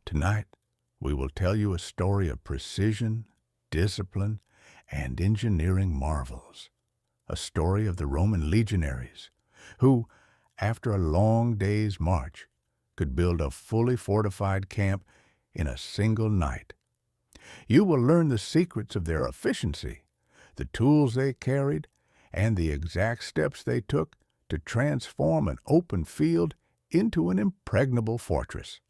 Tonight, we will tell you a story of precision, discipline, and engineering marvels. A story of the Roman legionaries, who, after a long day's march, could build a fully fortified camp in a single night. You will learn the secrets of their efficiency, the tools they carried, and the exact steps they took to transform an open field into an impregnable fortress.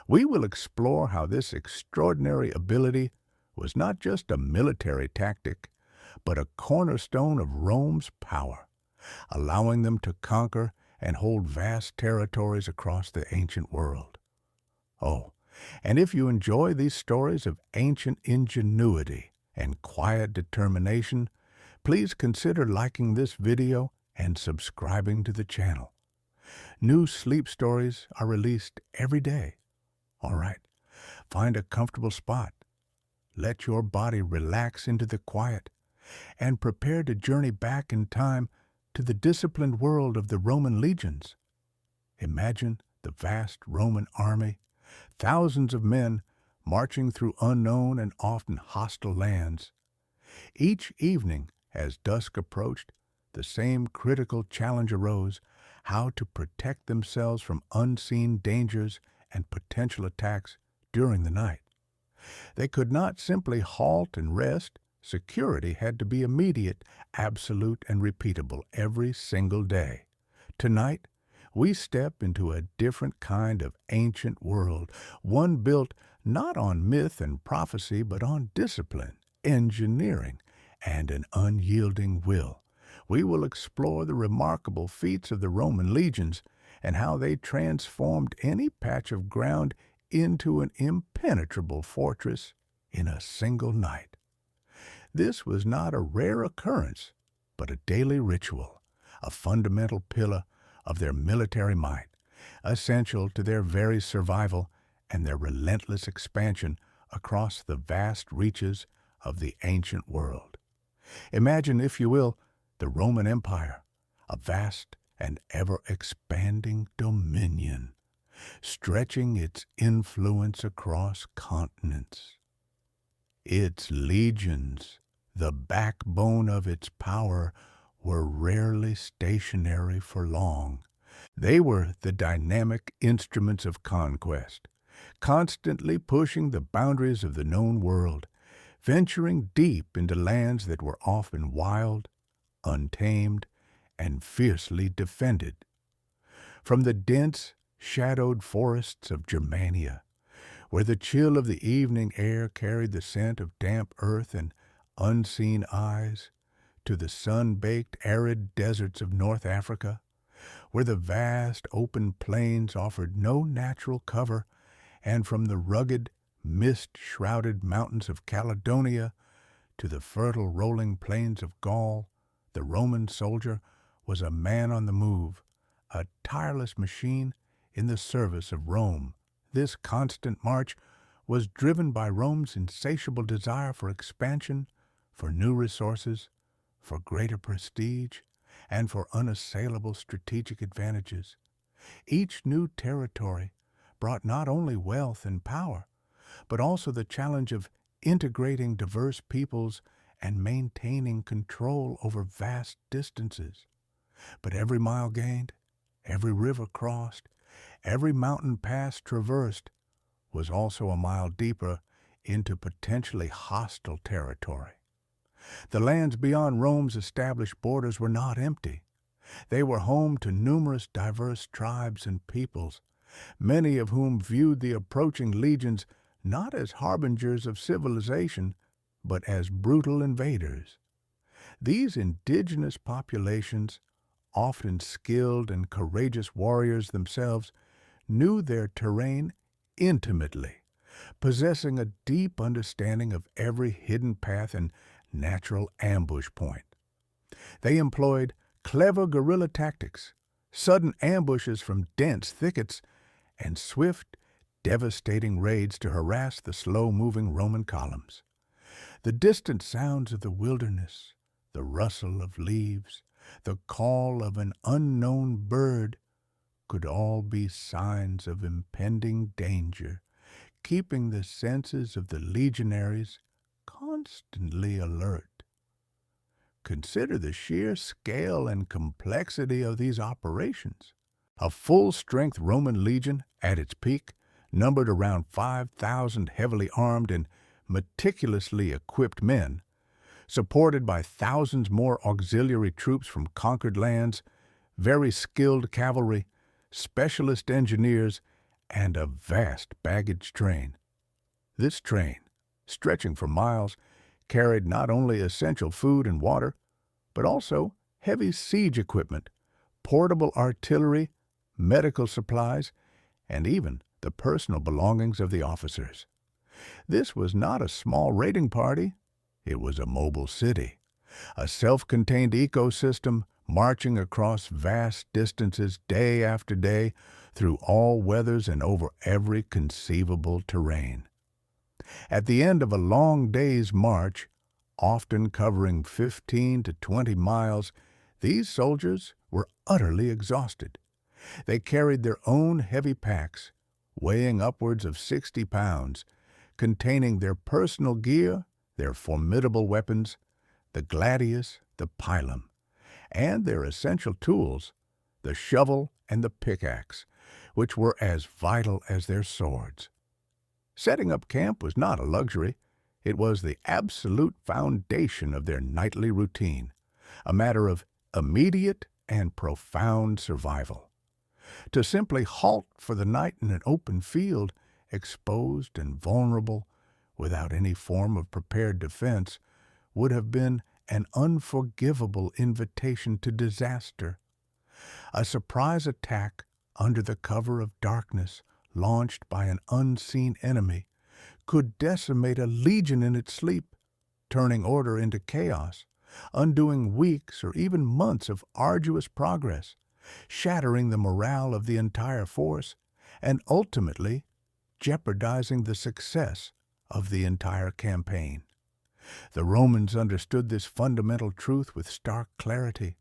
We will explore how this extraordinary ability was not just a military tactic, but a cornerstone of Rome's power, allowing them to conquer and hold vast territories across the ancient world. Oh, and if you enjoy these stories of ancient ingenuity and quiet determination, please consider liking this video and subscribing to the channel. New sleep stories are released every day. All right, find a comfortable spot. Let your body relax into the quiet and prepare to journey back in time to the disciplined world of the Roman legions. Imagine the vast Roman army, thousands of men marching through unknown and often hostile lands. Each evening, as dusk approached, the same critical challenge arose: how to protect themselves from unseen dangers and potential attacks during the night. They could not simply halt and rest. Security had to be immediate, absolute, and repeatable every single day. Tonight, we step into a different kind of ancient world, one built not on myth and prophecy, but on discipline, engineering, and an unyielding will. We will explore the remarkable feats of the Roman legions and how they transformed any patch of ground into an impenetrable fortress in a single night. This was not a rare occurrence, but a daily ritual, a fundamental pillar of their military might, essential to their very survival and their relentless expansion across the vast reaches of the ancient world. Imagine, if you will, the Roman Empire, a vast and ever-expanding dominion, stretching its influence across continents. Its legions, the backbone of its power, were rarely stationary for long. They were the dynamic instruments of conquest, constantly pushing the boundaries of the known world, venturing deep into lands that were often wild, untamed, and fiercely defended. From the dense, shadowed forests of Germania, where the chill of the evening air carried the scent of damp earth and unseen eyes, to the sun-baked, arid deserts of North Africa, where the vast open plains offered no natural cover, and from the rugged, mist-shrouded mountains of Caledonia to the fertile rolling plains of Gaul, the Roman soldier was a man on the move, a tireless machine in the service of Rome. This constant march was driven by Rome's insatiable desire for expansion, for new resources, for greater prestige, and for unassailable strategic advantages. Each new territory brought not only wealth and power, but also the challenge of integrating diverse peoples and maintaining control over vast distances. But every mile gained, every river crossed, every mountain pass traversed was also a mile deeper into potentially hostile territory. The lands beyond Rome's established borders were not empty. They were home to numerous diverse tribes and peoples, many of whom viewed the approaching legions not as harbingers of civilization, but as brutal invaders. These indigenous populations, often skilled and courageous warriors themselves, knew their terrain intimately, possessing a deep understanding of every hidden path and natural ambush point. They employed clever guerrilla tactics, sudden ambushes from dense thickets, and swift, devastating raids to harass the slow-moving Roman columns. The distant sounds of the wilderness, the rustle of leaves, the call of an unknown bird could all be signs of impending danger, keeping the senses of the legionaries constantly alert. Consider the sheer scale and complexity of these operations. A full-strength Roman legion, at its peak, numbered around 5,000 heavily armed and meticulously equipped men, supported by thousands more auxiliary troops from conquered lands, very skilled cavalry, specialist engineers, and a vast baggage train. This train, stretching for miles, carried not only essential food and water, but also heavy siege equipment, portable artillery, medical supplies, and even the personal belongings of the officers. This was not a small raiding party, it was a mobile city, a self-contained ecosystem marching across vast distances day after day through all weathers and over every conceivable terrain. At the end of a long day's march, often covering 15 to 20 miles, these soldiers were utterly exhausted. They carried their own heavy packs, weighing upwards of 60 pounds, containing their personal gear, their formidable weapons, the gladius, the pilum, and their essential tools, the shovel and the pickaxe, which were as vital as their swords. Setting up camp was not a luxury. It was the absolute foundation of their nightly routine, a matter of immediate and profound survival. To simply halt for the night in an open field, exposed and vulnerable, without any form of prepared defense, would have been an unforgivable invitation to disaster. A surprise attack under the cover of darkness, launched by an unseen enemy, could decimate a legion in its sleep, turning order into chaos, undoing weeks or even months of arduous progress, shattering the morale of the entire force, and ultimately jeopardizing the success of the entire campaign. The Romans understood this fundamental truth with stark clarity.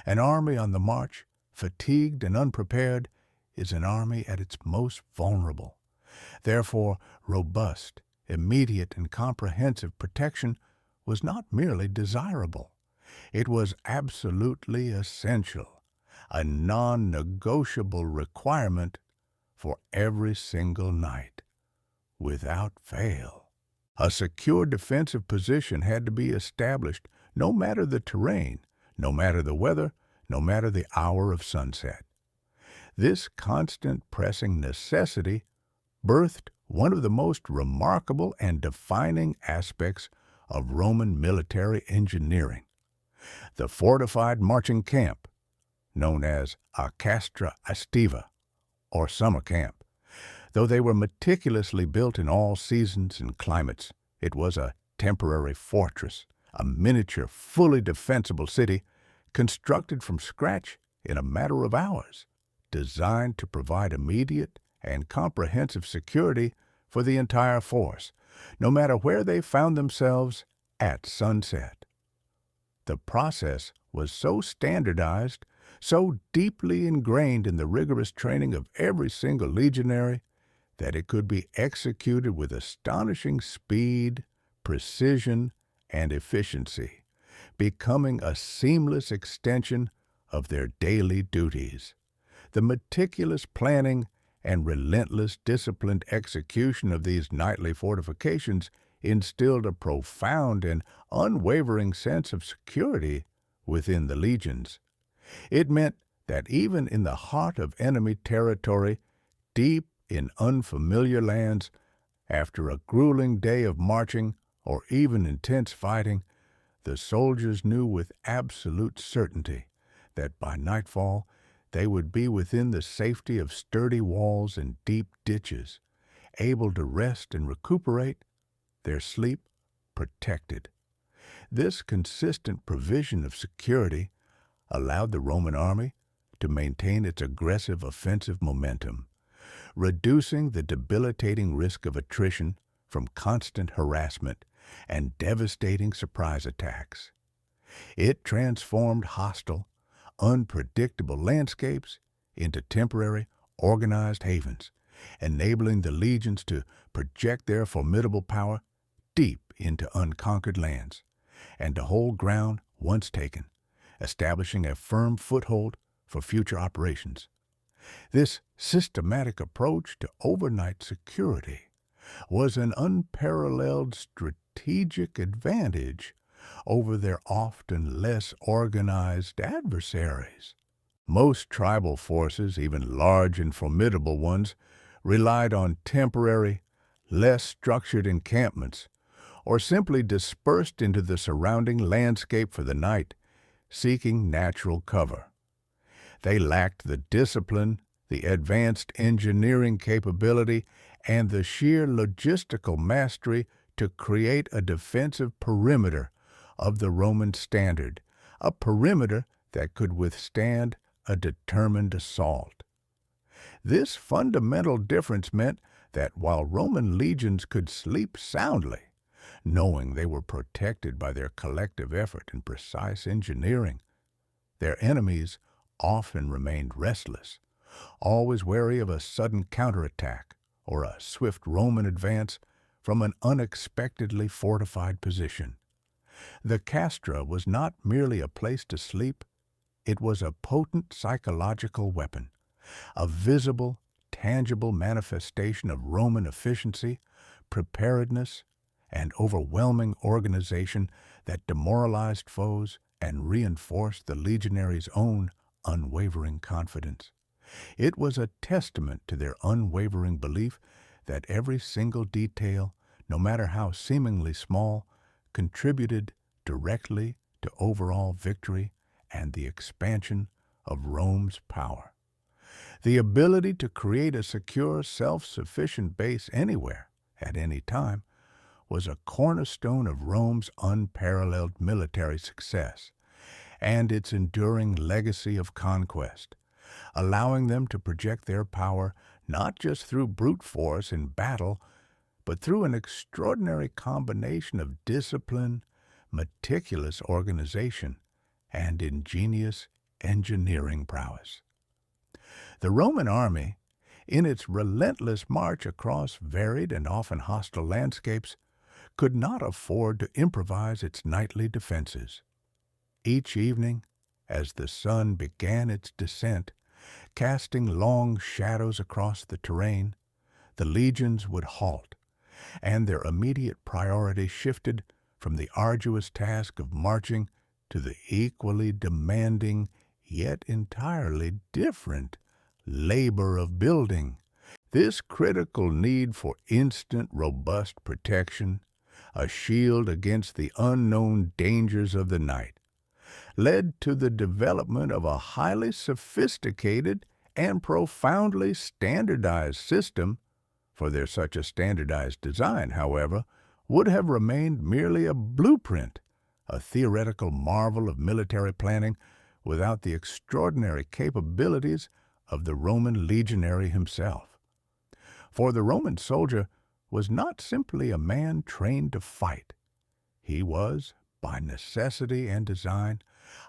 An army on the march, fatigued and unprepared, is an army at its most vulnerable. Therefore, robust, immediate, and comprehensive protection was not merely desirable. It was absolutely essential, a non-negotiable requirement for every single night, without fail. A secure defensive position had to be established, no matter the terrain, no matter the weather, no matter the hour of sunset. This constant pressing necessity birthed one of the most remarkable and defining aspects of Roman military engineering, the fortified marching camp, known as a castra estiva, or summer camp. Though they were meticulously built in all seasons and climates, it was a temporary fortress, a miniature, fully defensible city, constructed from scratch in a matter of hours, designed to provide immediate and comprehensive security for the entire force, no matter where they found themselves at sunset. The process was so standardized, so deeply ingrained in the rigorous training of every single legionary, that it could be executed with astonishing speed, precision, and efficiency, becoming a seamless extension of their daily duties. The meticulous planning and relentless disciplined execution of these nightly fortifications instilled a profound and unwavering sense of security within the legions. It meant that even in the heart of enemy territory, deep in unfamiliar lands, after a grueling day of marching or even intense fighting, the soldiers knew with absolute certainty that by nightfall they would be within the safety of sturdy walls and deep ditches, able to rest and recuperate, their sleep protected. This consistent provision of security allowed the Roman army to maintain its aggressive offensive momentum, reducing the debilitating risk of attrition from constant harassment and devastating surprise attacks. It transformed hostile, unpredictable landscapes into temporary, organized havens, enabling the legions to project their formidable power deep into unconquered lands and to hold ground once taken, establishing a firm foothold for future operations. This systematic approach to overnight security was an unparalleled strategic advantage over their often less organized adversaries. Most tribal forces, even large and formidable ones, relied on temporary, less structured encampments, or simply dispersed into the surrounding landscape for the night, seeking natural cover. They lacked the discipline, the advanced engineering capability, and the sheer logistical mastery to create a defensive perimeter of the Roman standard, a perimeter that could withstand a determined assault. This fundamental difference meant that while Roman legions could sleep soundly, knowing they were protected by their collective effort and precise engineering, their enemies often remained restless, always wary of a sudden counterattack or a swift Roman advance from an unexpectedly fortified position. The castra was not merely a place to sleep, it was a potent psychological weapon, a visible, tangible manifestation of Roman efficiency, preparedness, and overwhelming organization that demoralized foes and reinforced the legionaries' own unwavering confidence. It was a testament to their unwavering belief that every single detail, no matter how seemingly small, contributed directly to overall victory and the expansion of Rome's power. The ability to create a secure, self-sufficient base anywhere, at any time, was a cornerstone of Rome's unparalleled military success and its enduring legacy of conquest, allowing them to project their power not just through brute force in battle, but through an extraordinary combination of discipline, meticulous organization, and ingenious engineering prowess. The Roman army, in its relentless march across varied and often hostile landscapes, could not afford to improvise its nightly defenses. Each evening, as the sun began its descent, casting long shadows across the terrain, the legions would halt, and their immediate priority shifted from the arduous task of marching to the equally demanding, yet entirely different, labor of building. This critical need for instant, robust protection, a shield against the unknown dangers of the night, led to the development of a highly sophisticated and profoundly standardized system. For their such a standardized design, however, would have remained merely a blueprint, a theoretical marvel of military planning without the extraordinary capabilities of the Roman legionary himself. For the Roman soldier was not simply a man trained to fight. He was, by necessity and design,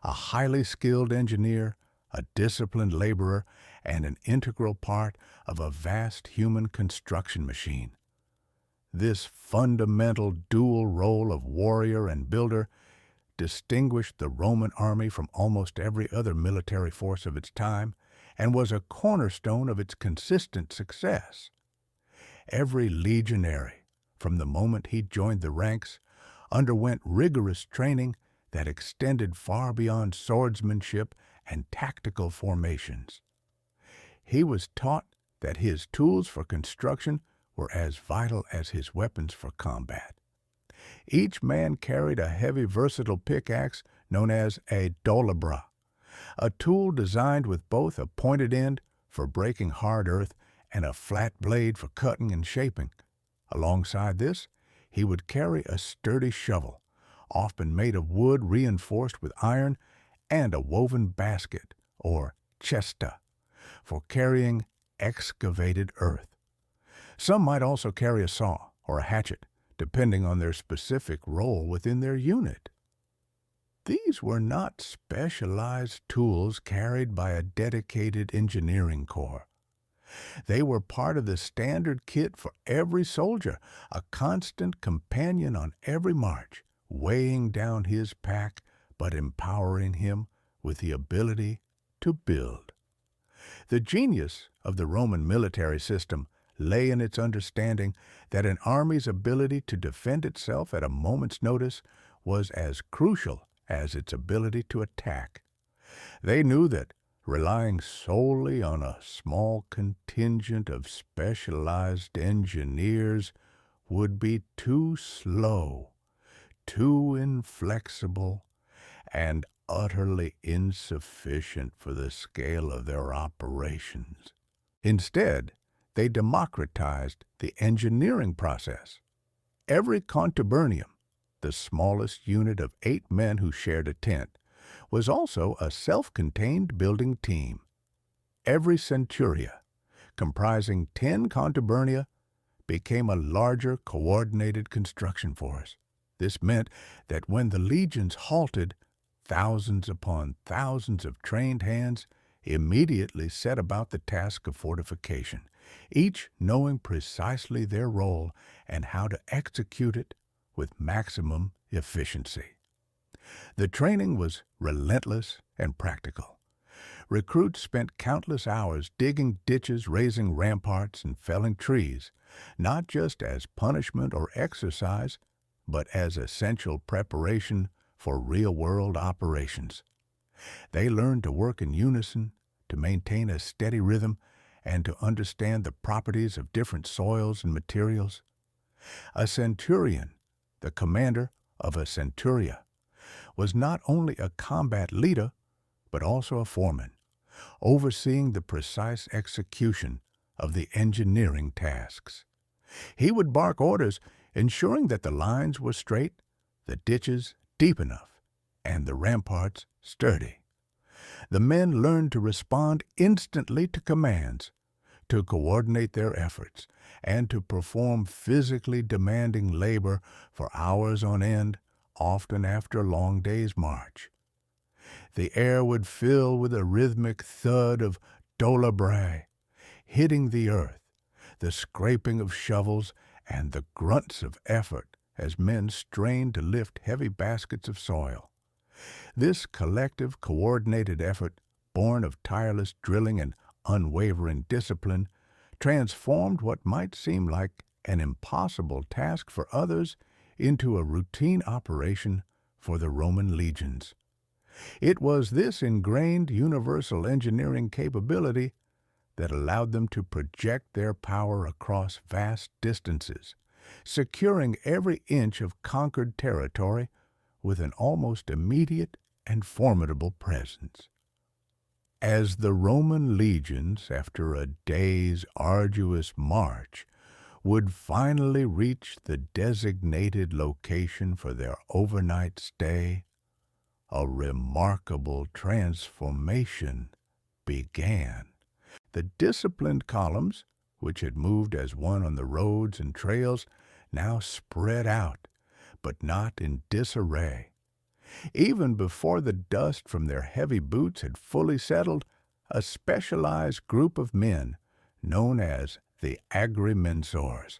a highly skilled engineer, a disciplined laborer, and an integral part of a vast human construction machine. This fundamental dual role of warrior and builder distinguished the Roman army from almost every other military force of its time and was a cornerstone of its consistent success. Every legionary, from the moment he joined the ranks, underwent rigorous training that extended far beyond swordsmanship and tactical formations. He was taught that his tools for construction were as vital as his weapons for combat. Each man carried a heavy, versatile pickaxe known as a dolabra, a tool designed with both a pointed end for breaking hard earth and a flat blade for cutting and shaping. Alongside this, he would carry a sturdy shovel, often made of wood reinforced with iron, and a woven basket, or cesta, for carrying excavated earth. Some might also carry a saw or a hatchet, depending on their specific role within their unit. These were not specialized tools carried by a dedicated engineering corps. They were part of the standard kit for every soldier, a constant companion on every march, weighing down his pack but empowering him with the ability to build. The genius of the Roman military system lay in its understanding that an army's ability to defend itself at a moment's notice was as crucial as its ability to attack. They knew that relying solely on a small contingent of specialized engineers would be too slow, too inflexible, and utterly insufficient for the scale of their operations. Instead, they democratized the engineering process. Every contubernium, the smallest unit of 8 men who shared a tent, was also a self-contained building team. Every centuria, comprising 10 contubernia, became a larger coordinated construction force. This meant that when the legions halted, thousands upon thousands of trained hands immediately set about the task of fortification, each knowing precisely their role and how to execute it with maximum efficiency. The training was relentless and practical. Recruits spent countless hours digging ditches, raising ramparts, and felling trees, not just as punishment or exercise, but as essential preparation for real-world operations. They learned to work in unison, to maintain a steady rhythm, and to understand the properties of different soils and materials. A centurion, the commander of a centuria, was not only a combat leader, but also a foreman, overseeing the precise execution of the engineering tasks. He would bark orders, ensuring that the lines were straight, the ditches deep enough, and the ramparts sturdy. The men learned to respond instantly to commands, to coordinate their efforts, and to perform physically demanding labor for hours on end, often after a long day's march. The air would fill with a rhythmic thud of dolabray, hitting the earth, the scraping of shovels, and the grunts of effort as men strained to lift heavy baskets of soil. This collective, coordinated effort, born of tireless drilling and unwavering discipline, transformed what might seem like an impossible task for others into a routine operation for the Roman legions. It was this ingrained universal engineering capability that allowed them to project their power across vast distances, securing every inch of conquered territory with an almost immediate and formidable presence. As the Roman legions, after a day's arduous march, would finally reach the designated location for their overnight stay, a remarkable transformation began. The disciplined columns, which had moved as one on the roads and trails, now spread out, but not in disarray. Even before the dust from their heavy boots had fully settled, a specialized group of men, known as the agrimensors,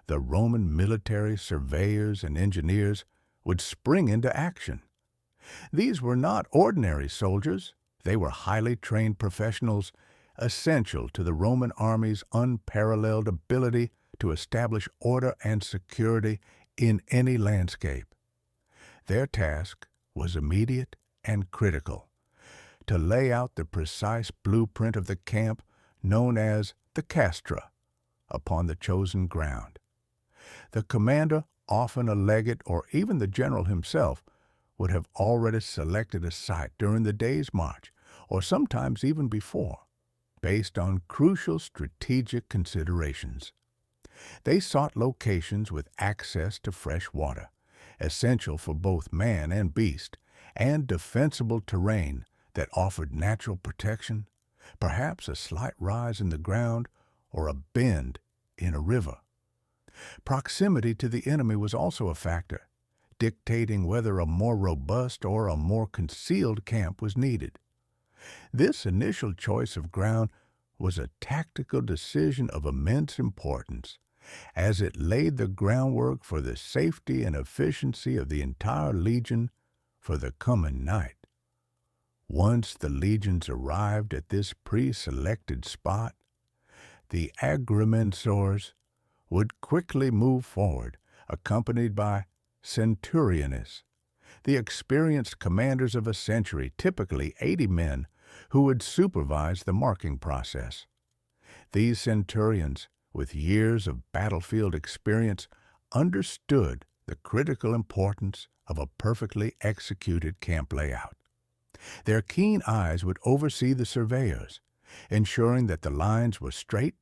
the Roman military surveyors and engineers, would spring into action. These were not ordinary soldiers. They were highly trained professionals, essential to the Roman army's unparalleled ability to establish order and security in any landscape. Their task was immediate and critical: to lay out the precise blueprint of the camp known as the castra upon the chosen ground. The commander, often a legate or even the general himself, would have already selected a site during the day's march, or sometimes even before, based on crucial strategic considerations. They sought locations with access to fresh water, essential for both man and beast, and defensible terrain that offered natural protection, perhaps a slight rise in the ground or a bend in a river. Proximity to the enemy was also a factor, dictating whether a more robust or a more concealed camp was needed. This initial choice of ground was a tactical decision of immense importance, as it laid the groundwork for the safety and efficiency of the entire legion for the coming night. Once the legions arrived at this pre-selected spot, the agrimensors would quickly move forward, accompanied by centurions, the experienced commanders of a century, typically 80 men, who would supervise the marking process. These centurions, with years of battlefield experience, understood the critical importance of a perfectly executed camp layout. Their keen eyes would oversee the surveyors, ensuring that the lines were straight,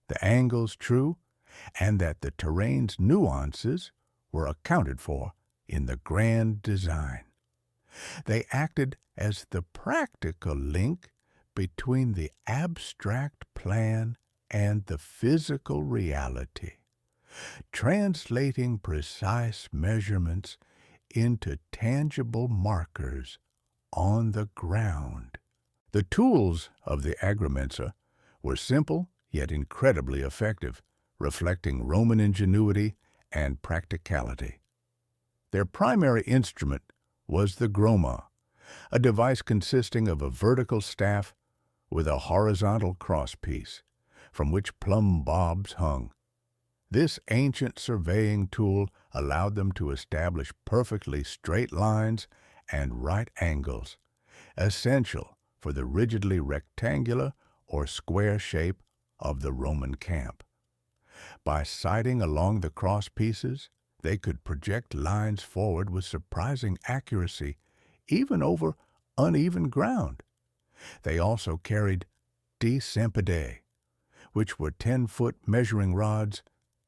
the angles true, and that the terrain's nuances were accounted for in the grand design. They acted as the practical link between the abstract plan and the physical reality, translating precise measurements into tangible markers on the ground. The tools of the agrimensor were simple yet incredibly effective, reflecting Roman ingenuity and practicality. Their primary instrument was the groma, a device consisting of a vertical staff with a horizontal crosspiece, from which plumb bobs hung. This ancient surveying tool allowed them to establish perfectly straight lines and right angles, essential for the rigidly rectangular or square shape of the Roman camp. By sighting along the crosspieces, they could project lines forward with surprising accuracy, even over uneven ground. They also carried desempadae, which were 10-foot measuring rods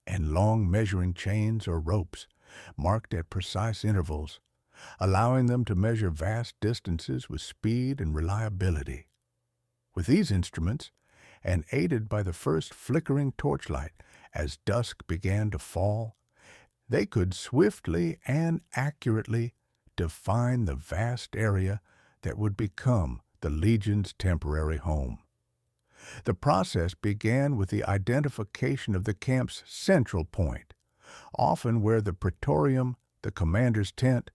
and long measuring chains or ropes, marked at precise intervals, allowing them to measure vast distances with speed and reliability. With these instruments, and aided by the first flickering torchlight as dusk began to fall, they could swiftly and accurately define the vast area that would become the legion's temporary home. The process began with the identification of the camp's central point, often where the praetorium, the commander's tent,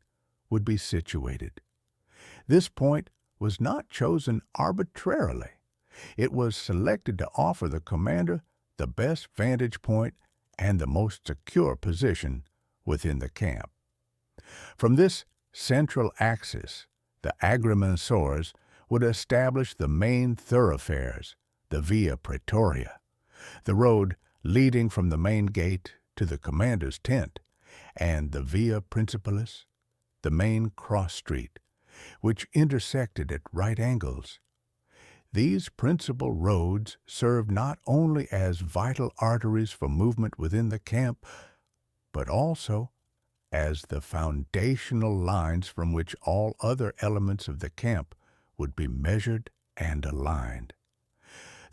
would be situated. This point was not chosen arbitrarily. It was selected to offer the commander the best vantage point and the most secure position within the camp. From this central axis, the agrimensors would establish the main thoroughfares, the Via Praetoria, the road leading from the main gate to the commander's tent, and the Via Principalis, the main cross street, which intersected at right angles. These principal roads served not only as vital arteries for movement within the camp, but also as the foundational lines from which all other elements of the camp would be measured and aligned.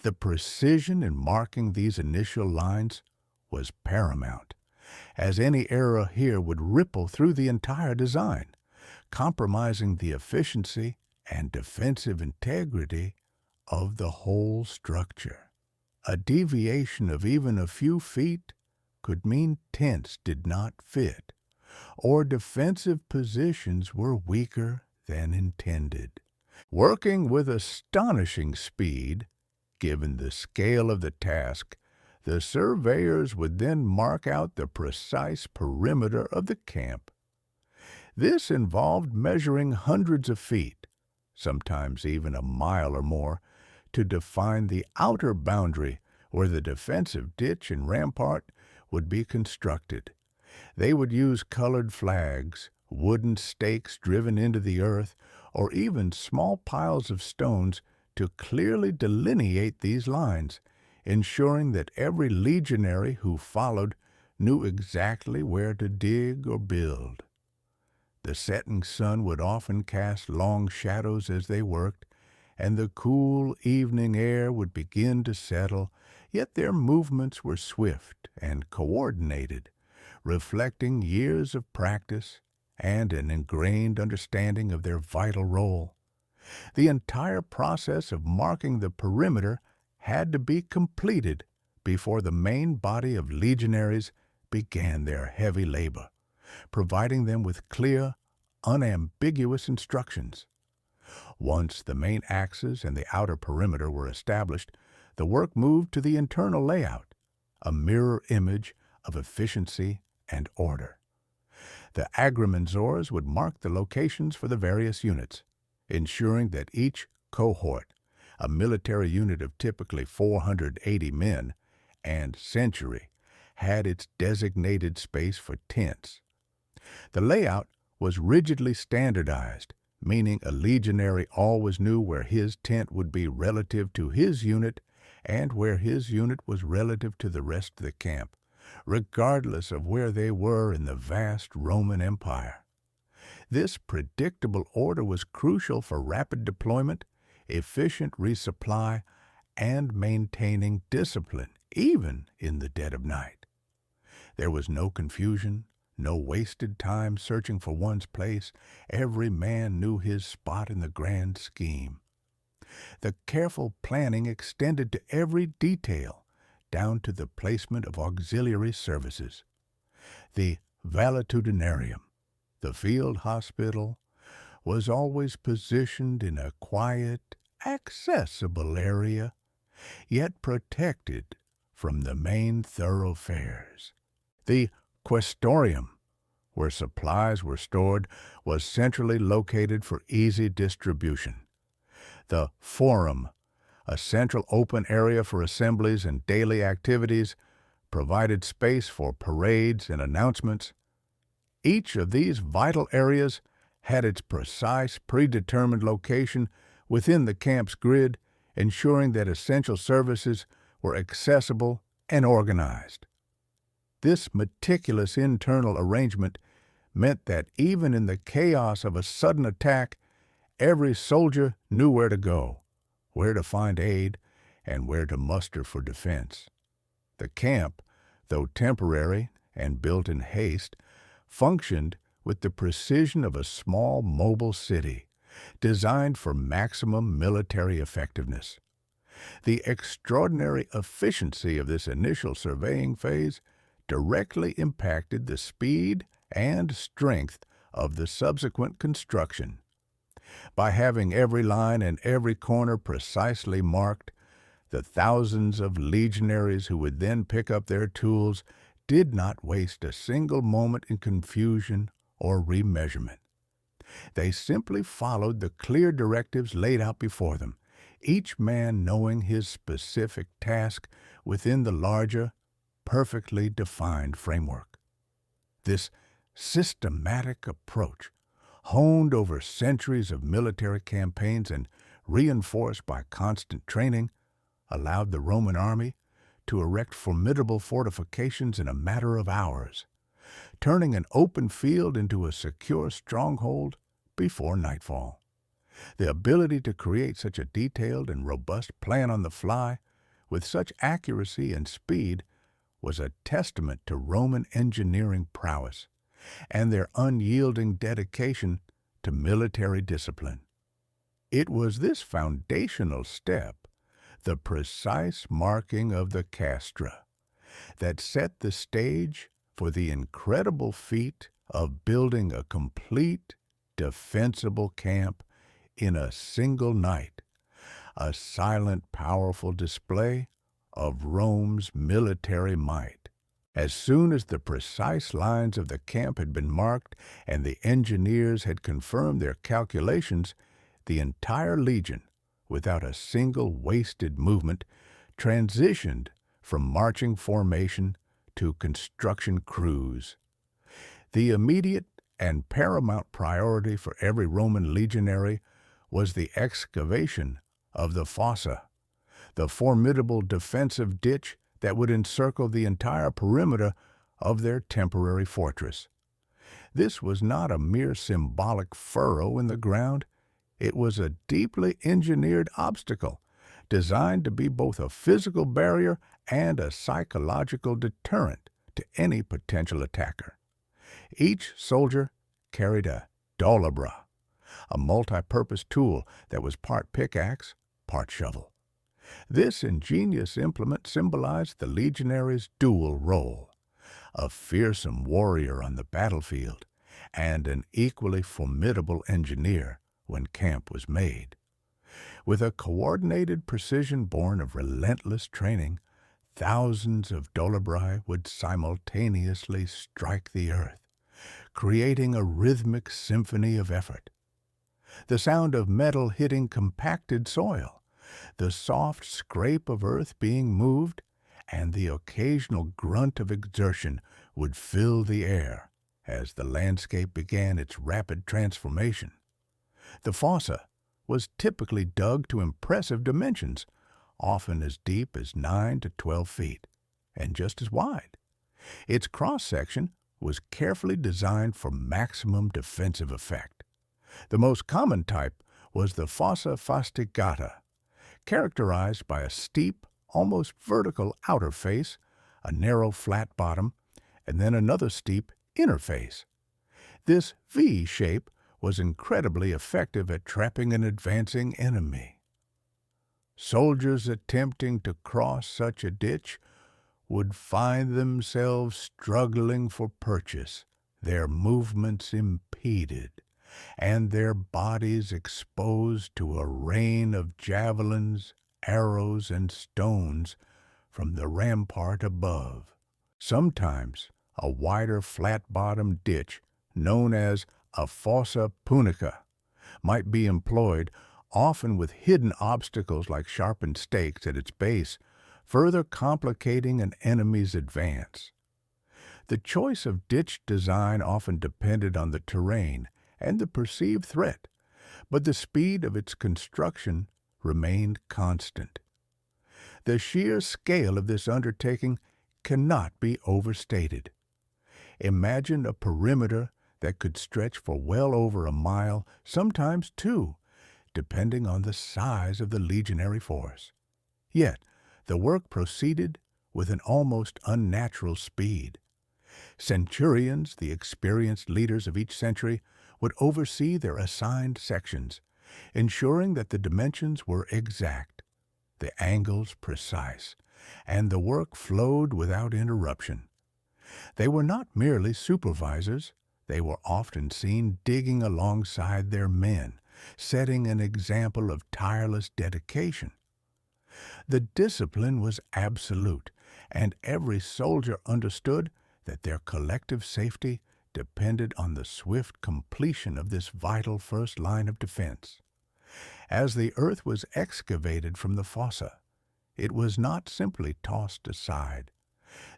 The precision in marking these initial lines was paramount, as any error here would ripple through the entire design, compromising the efficiency and defensive integrity of the whole structure. A deviation of even a few feet could mean tents did not fit, or defensive positions were weaker than intended. Working with astonishing speed, given the scale of the task, the surveyors would then mark out the precise perimeter of the camp. This involved measuring hundreds of feet, sometimes even a mile or more, to define the outer boundary where the defensive ditch and rampart would be constructed. They would use colored flags, wooden stakes driven into the earth, or even small piles of stones to clearly delineate these lines, ensuring that every legionary who followed knew exactly where to dig or build. The setting sun would often cast long shadows as they worked, and the cool evening air would begin to settle, yet their movements were swift and coordinated, reflecting years of practice and an ingrained understanding of their vital role. The entire process of marking the perimeter had to be completed before the main body of legionaries began their heavy labor, providing them with clear, unambiguous instructions. Once the main axes and the outer perimeter were established, the work moved to the internal layout, a mirror image of efficiency and order. The agrimensors would mark the locations for the various units, ensuring that each cohort, a military unit of typically 480 men, and century, had its designated space for tents. The layout was rigidly standardized, meaning a legionary always knew where his tent would be relative to his unit and where his unit was relative to the rest of the camp, regardless of where they were in the vast Roman Empire. This predictable order was crucial for rapid deployment, efficient resupply, and maintaining discipline, even in the dead of night. There was no confusion, no wasted time searching for one's place. Every man knew his spot in the grand scheme. The careful planning extended to every detail, down to the placement of auxiliary services. The valetudinarium, the field hospital, was always positioned in a quiet, accessible area, yet protected from the main thoroughfares. The questorium, where supplies were stored, was centrally located for easy distribution. The forum, a central open area for assemblies and daily activities, provided space for parades and announcements. Each of these vital areas had its precise, predetermined location within the camp's grid, ensuring that essential services were accessible and organized. This meticulous internal arrangement meant that even in the chaos of a sudden attack, every soldier knew where to go, where to find aid, and where to muster for defense. The camp, though temporary and built in haste, functioned with the precision of a small mobile city, designed for maximum military effectiveness. The extraordinary efficiency of this initial surveying phase directly impacted the speed and strength of the subsequent construction. By having every line and every corner precisely marked, the thousands of legionaries who would then pick up their tools did not waste a single moment in confusion or remeasurement. They simply followed the clear directives laid out before them, each man knowing his specific task within the larger, perfectly defined framework. This systematic approach, honed over centuries of military campaigns and reinforced by constant training, allowed the Roman army to erect formidable fortifications in a matter of hours, turning an open field into a secure stronghold before nightfall. The ability to create such a detailed and robust plan on the fly, with such accuracy and speed, was a testament to Roman engineering prowess and their unyielding dedication to military discipline. It was this foundational step, the precise marking of the castra, that set the stage for the incredible feat of building a complete, defensible camp in a single night, a silent, powerful display of Rome's military might. As soon as the precise lines of the camp had been marked and the engineers had confirmed their calculations, the entire legion, without a single wasted movement, transitioned from marching formation to construction crews. The immediate and paramount priority for every Roman legionary was the excavation of the fossa, the formidable defensive ditch that would encircle the entire perimeter of their temporary fortress. This was not a mere symbolic furrow in the ground. It was a deeply engineered obstacle, designed to be both a physical barrier and a psychological deterrent to any potential attacker. Each soldier carried a dolabra, a multi-purpose tool that was part pickaxe, part shovel. This ingenious implement symbolized the legionary's dual role: a fearsome warrior on the battlefield and an equally formidable engineer when camp was made. With a coordinated precision born of relentless training, thousands of dolobrai would simultaneously strike the earth, creating a rhythmic symphony of effort. The sound of metal hitting compacted soil, the soft scrape of earth being moved, and the occasional grunt of exertion would fill the air as the landscape began its rapid transformation. The fossa was typically dug to impressive dimensions, often as deep as 9 to 12 feet, and just as wide. Its cross-section was carefully designed for maximum defensive effect. The most common type was the fossa fastigata, characterized by a steep, almost vertical outer face, a narrow flat bottom, and then another steep inner face. This V shape was incredibly effective at trapping an advancing enemy. Soldiers attempting to cross such a ditch would find themselves struggling for purchase, their movements impeded, and their bodies exposed to a rain of javelins, arrows, and stones from the rampart above. Sometimes a wider flat-bottomed ditch, known as a fossa punica, might be employed, often with hidden obstacles like sharpened stakes at its base, further complicating an enemy's advance. The choice of ditch design often depended on the terrain and the perceived threat, but the speed of its construction remained constant. The sheer scale of this undertaking cannot be overstated. Imagine a perimeter that could stretch for well over a mile, sometimes 2, depending on the size of the legionary force. Yet, the work proceeded with an almost unnatural speed. Centurions, the experienced leaders of each century, would oversee their assigned sections, ensuring that the dimensions were exact, the angles precise, and the work flowed without interruption. They were not merely supervisors, they were often seen digging alongside their men, setting an example of tireless dedication. The discipline was absolute, and every soldier understood that their collective safety depended on the swift completion of this vital first line of defense. As the earth was excavated from the fossa, it was not simply tossed aside.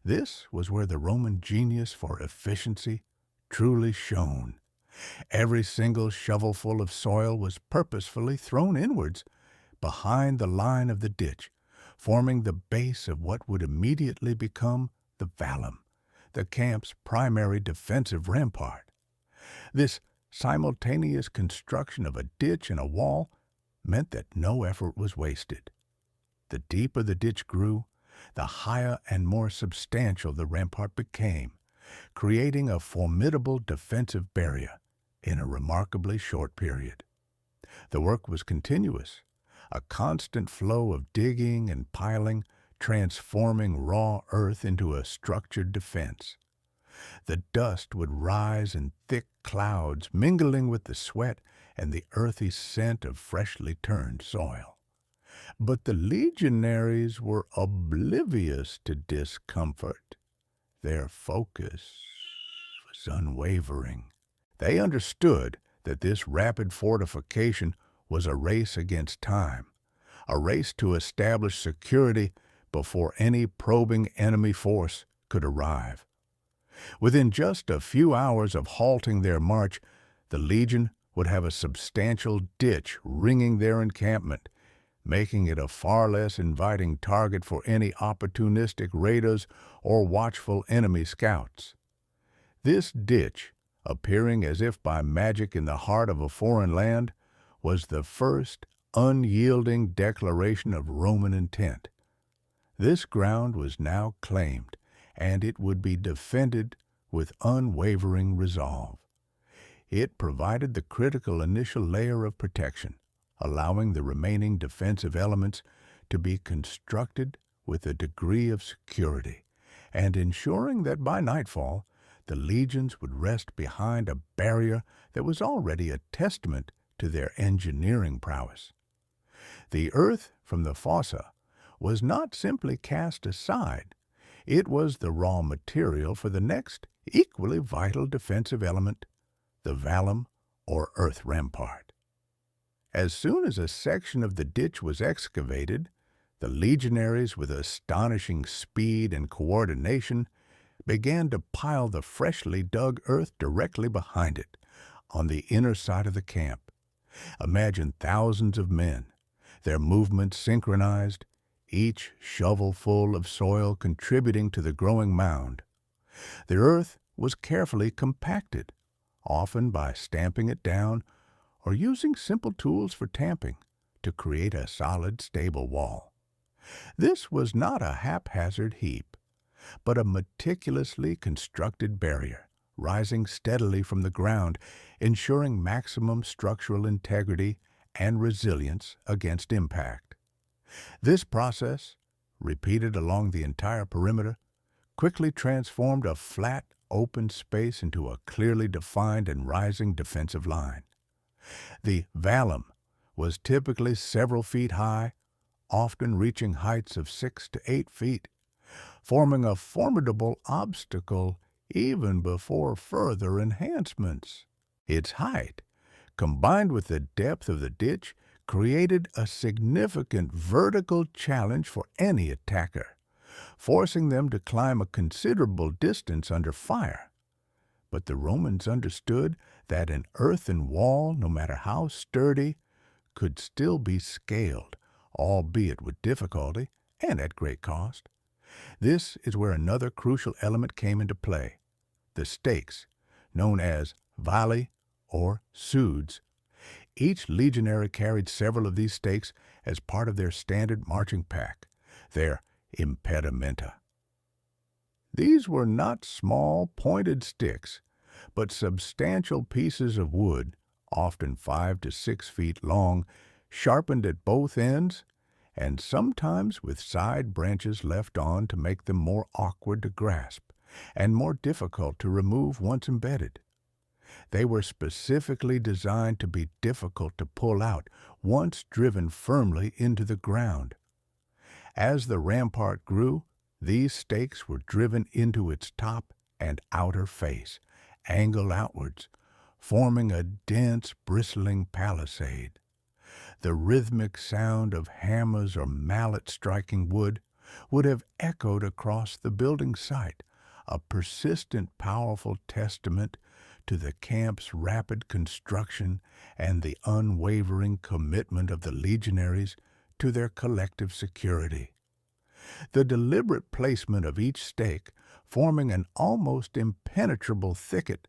This was where the Roman genius for efficiency truly shone. Every single shovelful of soil was purposefully thrown inwards, behind the line of the ditch, forming the base of what would immediately become the vallum, the camp's primary defensive rampart. This simultaneous construction of a ditch and a wall meant that no effort was wasted. The deeper the ditch grew, the higher and more substantial the rampart became, creating a formidable defensive barrier in a remarkably short period. The work was continuous, a constant flow of digging and piling, transforming raw earth into a structured defense. The dust would rise in thick clouds, mingling with the sweat and the earthy scent of freshly turned soil. But the legionaries were oblivious to discomfort. Their focus was unwavering. They understood that this rapid fortification was a race against time, a race to establish security before any probing enemy force could arrive. Within just a few hours of halting their march, the legion would have a substantial ditch ringing their encampment, making it a far less inviting target for any opportunistic raiders or watchful enemy scouts. This ditch, appearing as if by magic in the heart of a foreign land, was the first unyielding declaration of Roman intent. This ground was now claimed, and it would be defended with unwavering resolve. It provided the critical initial layer of protection, allowing the remaining defensive elements to be constructed with a degree of security, and ensuring that by nightfall the legions would rest behind a barrier that was already a testament to their engineering prowess. The earth from the fossa was not simply cast aside, it was the raw material for the next equally vital defensive element, the vallum or earth rampart. As soon as a section of the ditch was excavated, the legionaries, with astonishing speed and coordination, began to pile the freshly dug earth directly behind it, on the inner side of the camp. Imagine thousands of men, their movements synchronized, each shovelful of soil contributing to the growing mound. The earth was carefully compacted, often by stamping it down or using simple tools for tamping to create a solid, stable wall. This was not a haphazard heap, but a meticulously constructed barrier, rising steadily from the ground, ensuring maximum structural integrity and resilience against impact. This process, repeated along the entire perimeter, quickly transformed a flat, open space into a clearly defined and rising defensive line. The vallum was typically several feet high, often reaching heights of 6 to 8 feet, forming a formidable obstacle even before further enhancements. Its height, combined with the depth of the ditch, created a significant vertical challenge for any attacker, forcing them to climb a considerable distance under fire. But the Romans understood that an earthen wall, no matter how sturdy, could still be scaled, albeit with difficulty and at great cost. This is where another crucial element came into play: the stakes, known as valli or sudes. Each legionary carried several of these stakes as part of their standard marching pack, their impedimenta. These were not small, pointed sticks, but substantial pieces of wood, often 5 to 6 feet long, sharpened at both ends, and sometimes with side branches left on to make them more awkward to grasp and more difficult to remove once embedded. They were specifically designed to be difficult to pull out once driven firmly into the ground. As the rampart grew, these stakes were driven into its top and outer face, angled outwards, forming a dense, bristling palisade. The rhythmic sound of hammers or mallets striking wood would have echoed across the building site, a persistent, powerful testament to the camp's rapid construction and the unwavering commitment of the legionaries to their collective security. The deliberate placement of each stake, forming an almost impenetrable thicket,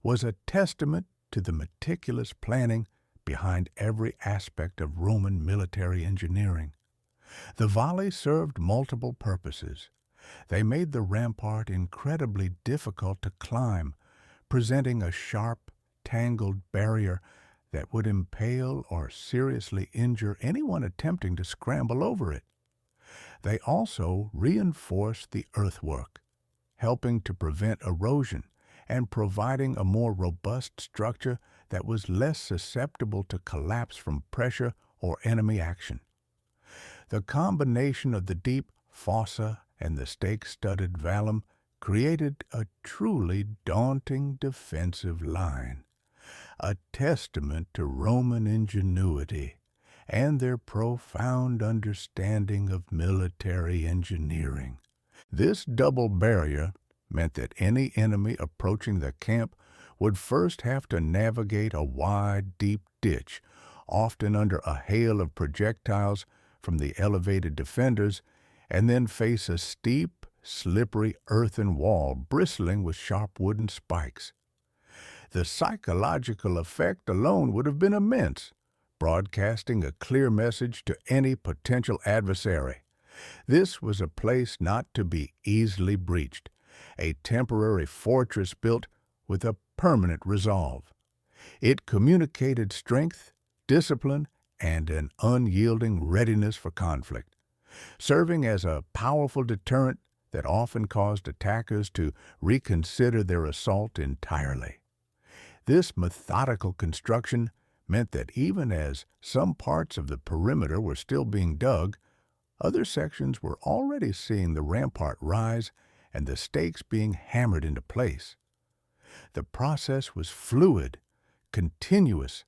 was a testament to the meticulous planning behind every aspect of Roman military engineering. The valli served multiple purposes. They made the rampart incredibly difficult to climb, presenting a sharp, tangled barrier that would impale or seriously injure anyone attempting to scramble over it. They also reinforced the earthwork, helping to prevent erosion and providing a more robust structure that was less susceptible to collapse from pressure or enemy action. The combination of the deep fossa and the stake-studded vallum created a truly daunting defensive line, a testament to Roman ingenuity and their profound understanding of military engineering. This double barrier meant that any enemy approaching the camp would first have to navigate a wide, deep ditch, often under a hail of projectiles from the elevated defenders, and then face a steep, slippery earthen wall bristling with sharp wooden spikes. The psychological effect alone would have been immense, broadcasting a clear message to any potential adversary. This was a place not to be easily breached, a temporary fortress built with a permanent resolve. It communicated strength, discipline, and an unyielding readiness for conflict, serving as a powerful deterrent that often caused attackers to reconsider their assault entirely. This methodical construction meant that even as some parts of the perimeter were still being dug, other sections were already seeing the rampart rise and the stakes being hammered into place. The process was fluid, continuous,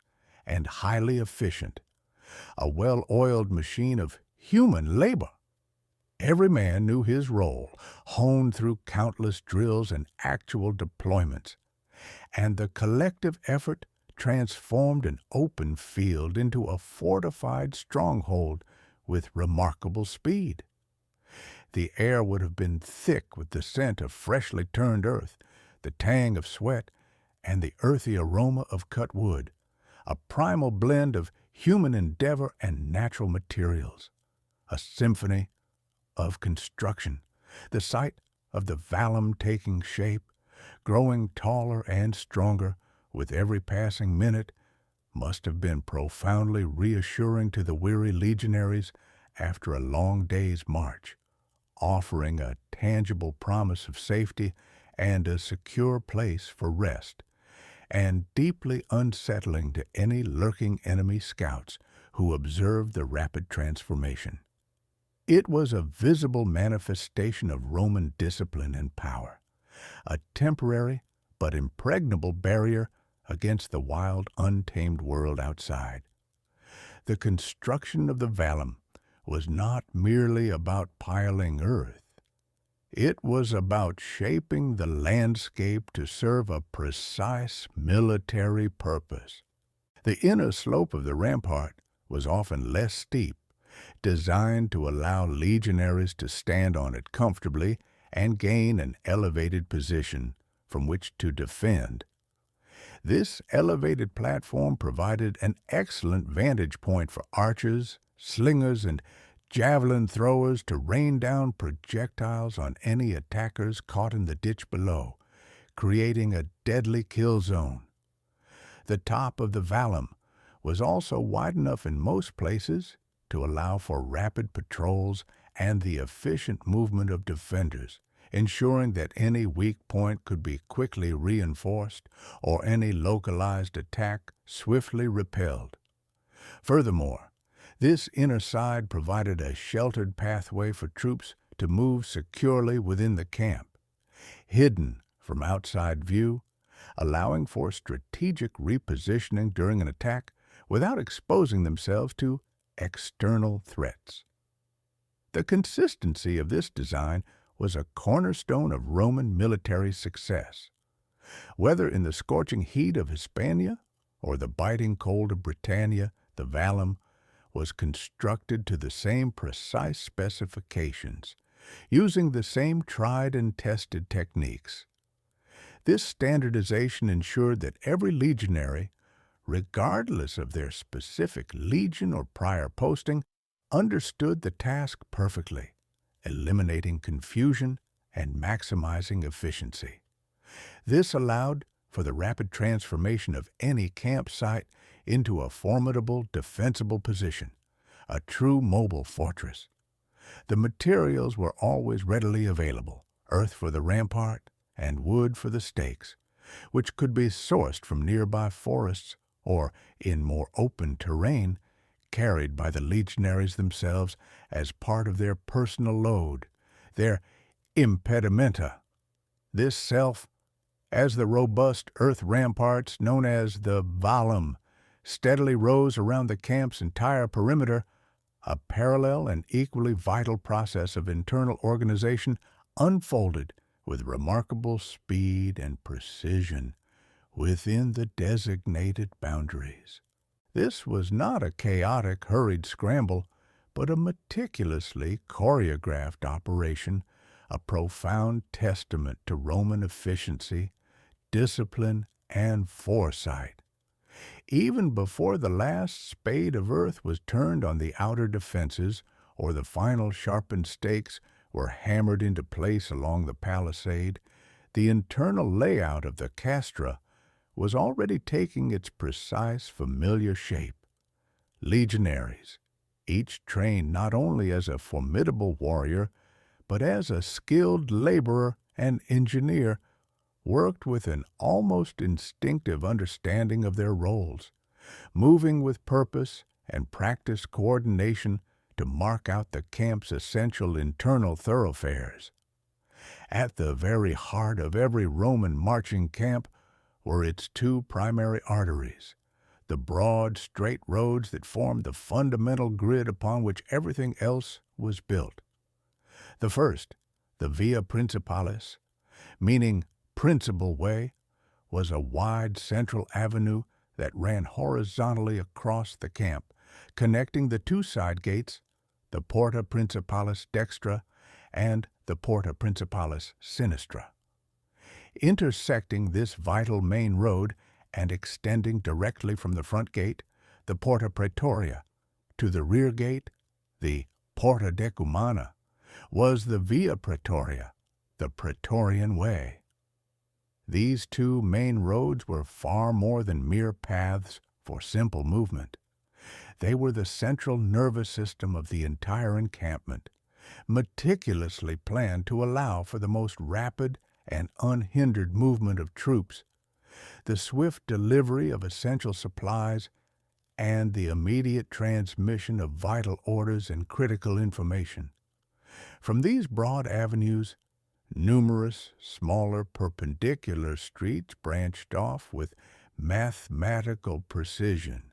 and highly efficient, a well-oiled machine of human labor. Every man knew his role, honed through countless drills and actual deployments, and the collective effort transformed an open field into a fortified stronghold with remarkable speed. The air would have been thick with the scent of freshly turned earth, the tang of sweat, and the earthy aroma of cut wood, a primal blend of human endeavor and natural materials, a symphony of construction, the site of the vallum taking shape, growing taller and stronger with every passing minute, must have been profoundly reassuring to the weary legionaries after a long day's march, offering a tangible promise of safety and a secure place for rest, and deeply unsettling to any lurking enemy scouts who observed the rapid transformation. It was a visible manifestation of Roman discipline and power, a temporary but impregnable barrier against the wild, untamed world outside. The construction of the vallum was not merely about piling earth. It was about shaping the landscape to serve a precise military purpose. The inner slope of the rampart was often less steep, designed to allow legionaries to stand on it comfortably and gain an elevated position from which to defend. This elevated platform provided an excellent vantage point for archers, slingers, and javelin throwers to rain down projectiles on any attackers caught in the ditch below, creating a deadly kill zone. The top of the vallum was also wide enough in most places to allow for rapid patrols and the efficient movement of defenders, ensuring that any weak point could be quickly reinforced or any localized attack swiftly repelled. Furthermore, this inner side provided a sheltered pathway for troops to move securely within the camp, hidden from outside view, allowing for strategic repositioning during an attack without exposing themselves to external threats. The consistency of this design was a cornerstone of Roman military success. Whether in the scorching heat of Hispania or the biting cold of Britannia, the vallum was constructed to the same precise specifications, using the same tried and tested techniques. This standardization ensured that every legionary, regardless of their specific legion or prior posting, understood the task perfectly, eliminating confusion and maximizing efficiency. This allowed for the rapid transformation of any campsite into a formidable, defensible position, a true mobile fortress. The materials were always readily available, earth for the rampart and wood for the stakes, which could be sourced from nearby forests or, in more open terrain, carried by the legionaries themselves as part of their personal load, their impedimenta. This self, as the robust earth ramparts known as the vallum, steadily rose around the camp's entire perimeter, a parallel and equally vital process of internal organization unfolded with remarkable speed and precision within the designated boundaries. This was not a chaotic, hurried scramble, but a meticulously choreographed operation, a profound testament to Roman efficiency, discipline, and foresight. Even before the last spade of earth was turned on the outer defenses, or the final sharpened stakes were hammered into place along the palisade, the internal layout of the castra was already taking its precise, familiar shape. Legionaries, each trained not only as a formidable warrior, but as a skilled laborer and engineer, worked with an almost instinctive understanding of their roles, moving with purpose and practiced coordination to mark out the camp's essential internal thoroughfares. At the very heart of every Roman marching camp were its two primary arteries, the broad, straight roads that formed the fundamental grid upon which everything else was built. The first, the Via Principalis, meaning principal way, was a wide central avenue that ran horizontally across the camp, connecting the two side gates, the Porta Principalis Dextra and the Porta Principalis Sinistra. Intersecting this vital main road and extending directly from the front gate, the Porta Praetoria, to the rear gate, the Porta Decumana, was the Via Praetoria, the Praetorian Way. These two main roads were far more than mere paths for simple movement. They were the central nervous system of the entire encampment, meticulously planned to allow for the most rapid and unhindered movement of troops, the swift delivery of essential supplies, and the immediate transmission of vital orders and critical information. From these broad avenues, numerous smaller perpendicular streets branched off with mathematical precision,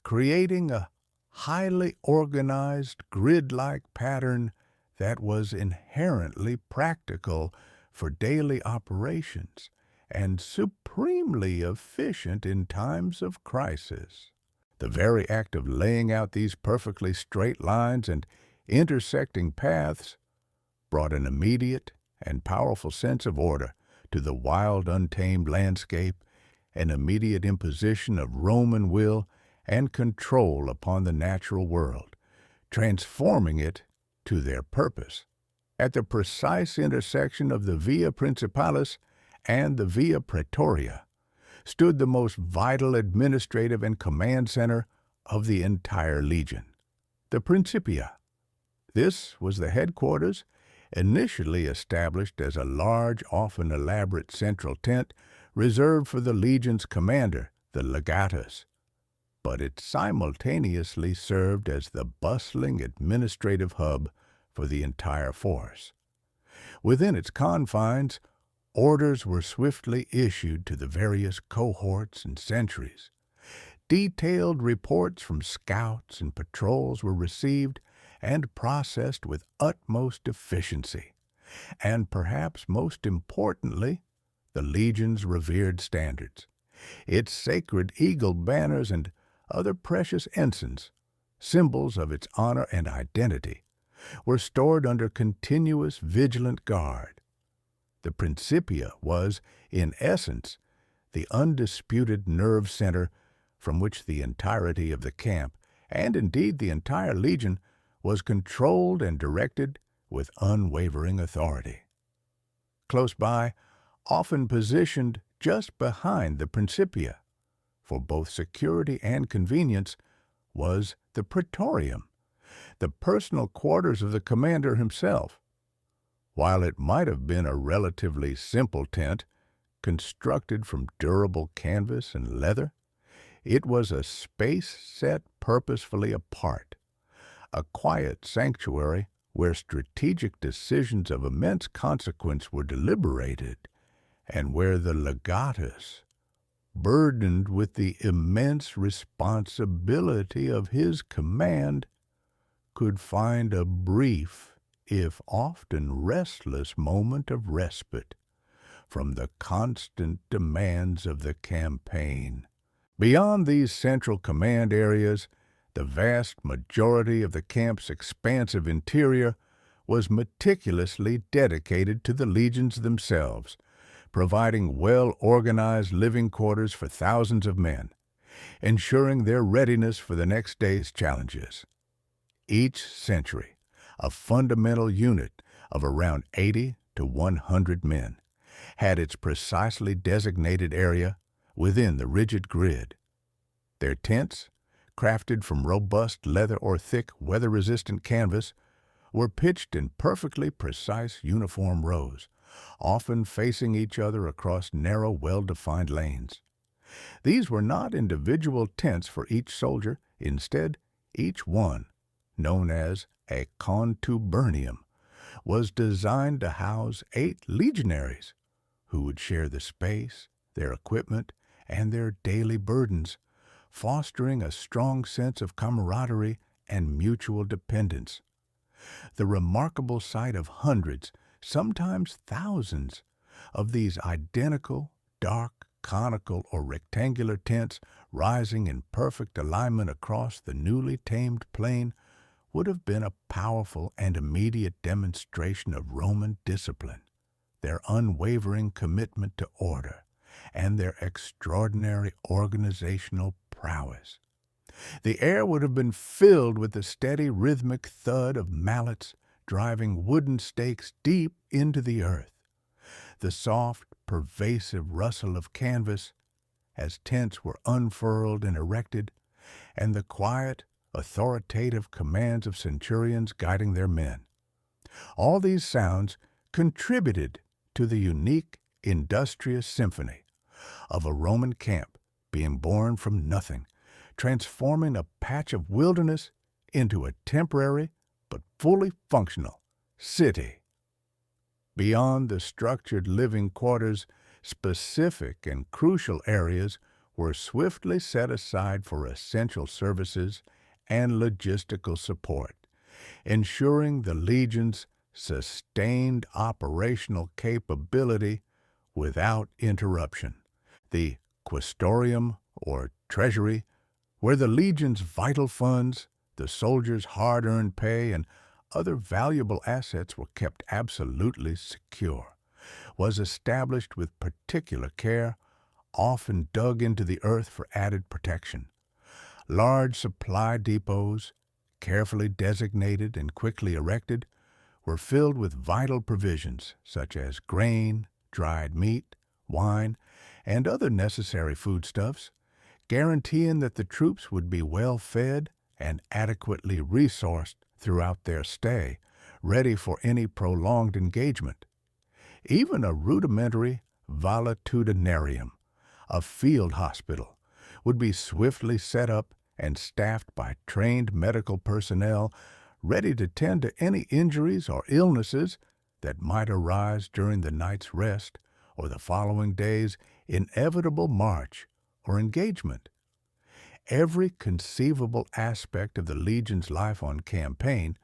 creating a highly organized grid-like pattern that was inherently practical for daily operations and supremely efficient in times of crisis. The very act of laying out these perfectly straight lines and intersecting paths brought an immediate and powerful sense of order to the wild, untamed landscape, an immediate imposition of Roman will and control upon the natural world, transforming it to their purpose. At the precise intersection of the Via Principalis and the Via Praetoria stood the most vital administrative and command center of the entire legion, the Principia. This was the headquarters, initially established as a large, often elaborate central tent reserved for the legion's commander, the legatus, but it simultaneously served as the bustling administrative hub for the entire force. Within its confines, orders were swiftly issued to the various cohorts and sentries. Detailed reports from scouts and patrols were received and processed with utmost efficiency, and perhaps most importantly, the Legion's revered standards, its sacred eagle banners and other precious ensigns, symbols of its honor and identity, were stored under continuous vigilant guard. The Principia was, in essence, the undisputed nerve center from which the entirety of the camp, and indeed the entire legion, was controlled and directed with unwavering authority. Close by, often positioned just behind the Principia, for both security and convenience, was the Praetorium, the personal quarters of the commander himself. While it might have been a relatively simple tent, constructed from durable canvas and leather, it was a space set purposefully apart, a quiet sanctuary where strategic decisions of immense consequence were deliberated, and where the legatus, burdened with the immense responsibility of his command, could find a brief, if often restless, moment of respite from the constant demands of the campaign. Beyond these central command areas, the vast majority of the camp's expansive interior was meticulously dedicated to the legions themselves, providing well-organized living quarters for thousands of men, ensuring their readiness for the next day's challenges. Each century, a fundamental unit of around 80 to 100 men, had its precisely designated area within the rigid grid. Their tents, crafted from robust leather or thick, weather-resistant canvas, were pitched in perfectly precise uniform rows, often facing each other across narrow, well-defined lanes. These were not individual tents for each soldier. Instead, each one, known as a contubernium, was designed to house 8 legionaries who would share the space, their equipment, and their daily burdens, fostering a strong sense of camaraderie and mutual dependence. The remarkable sight of hundreds, sometimes thousands, of these identical, dark, conical, or rectangular tents rising in perfect alignment across the newly tamed plain would have been a powerful and immediate demonstration of Roman discipline, their unwavering commitment to order, and their extraordinary organizational prowess. The air would have been filled with the steady rhythmic thud of mallets driving wooden stakes deep into the earth, the soft, pervasive rustle of canvas as tents were unfurled and erected, and the quiet, authoritative commands of centurions guiding their men. All these sounds contributed to the unique, industrious symphony of a Roman camp being born from nothing, transforming a patch of wilderness into a temporary but fully functional city. Beyond the structured living quarters, specific and crucial areas were swiftly set aside for essential services and logistical support, ensuring the legion's sustained operational capability without interruption. The quaestorium, or treasury, where the legion's vital funds, the soldiers' hard-earned pay, and other valuable assets were kept absolutely secure, was established with particular care, often dug into the earth for added protection. Large supply depots, carefully designated and quickly erected, were filled with vital provisions such as grain, dried meat, wine, and other necessary foodstuffs, guaranteeing that the troops would be well fed and adequately resourced throughout their stay, ready for any prolonged engagement. Even a rudimentary valetudinarium, a field hospital, would be swiftly set up and staffed by trained medical personnel ready to tend to any injuries or illnesses that might arise during the night's rest or the following day's inevitable march or engagement. Every conceivable aspect of the Legion's life on campaign,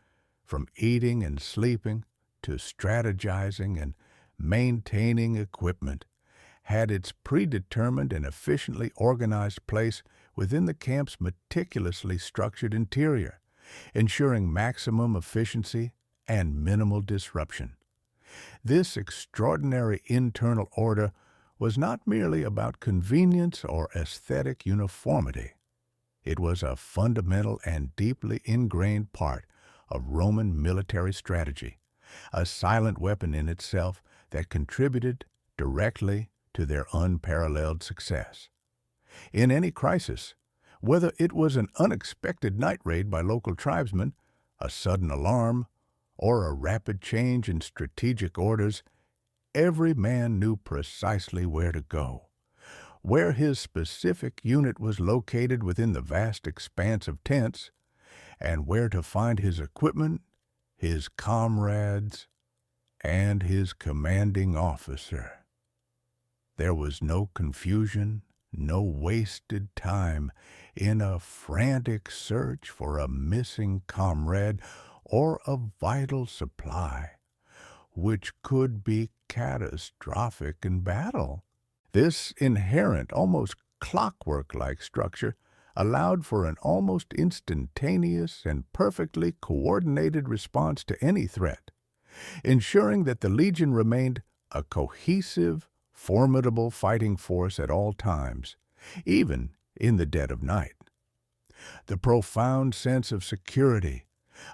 from eating and sleeping to strategizing and maintaining equipment, had its predetermined and efficiently organized place within the camp's meticulously structured interior, ensuring maximum efficiency and minimal disruption. This extraordinary internal order was not merely about convenience or aesthetic uniformity. It was a fundamental and deeply ingrained part of Roman military strategy, a silent weapon in itself that contributed directly to their unparalleled success. In any crisis, whether it was an unexpected night raid by local tribesmen, a sudden alarm, or a rapid change in strategic orders, every man knew precisely where to go, where his specific unit was located within the vast expanse of tents, and where to find his equipment, his comrades, and his commanding officer. There was no confusion, no wasted time in a frantic search for a missing comrade or a vital supply, which could be catastrophic in battle. This inherent, almost clockwork-like structure allowed for an almost instantaneous and perfectly coordinated response to any threat, ensuring that the Legion remained a cohesive, formidable fighting force at all times, even in the dead of night. The profound sense of security,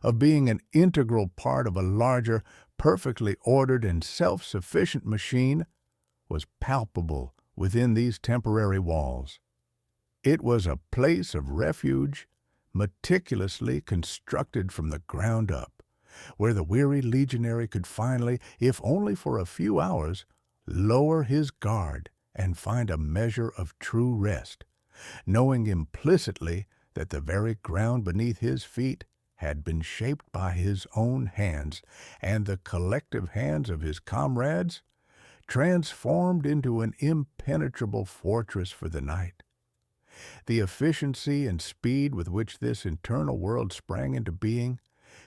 of being an integral part of a larger, perfectly ordered and self-sufficient machine, was palpable within these temporary walls. It was a place of refuge, meticulously constructed from the ground up, where the weary legionary could finally, if only for a few hours, lower his guard and find a measure of true rest, knowing implicitly that the very ground beneath his feet had been shaped by his own hands, and the collective hands of his comrades transformed into an impenetrable fortress for the night. The efficiency and speed with which this internal world sprang into being,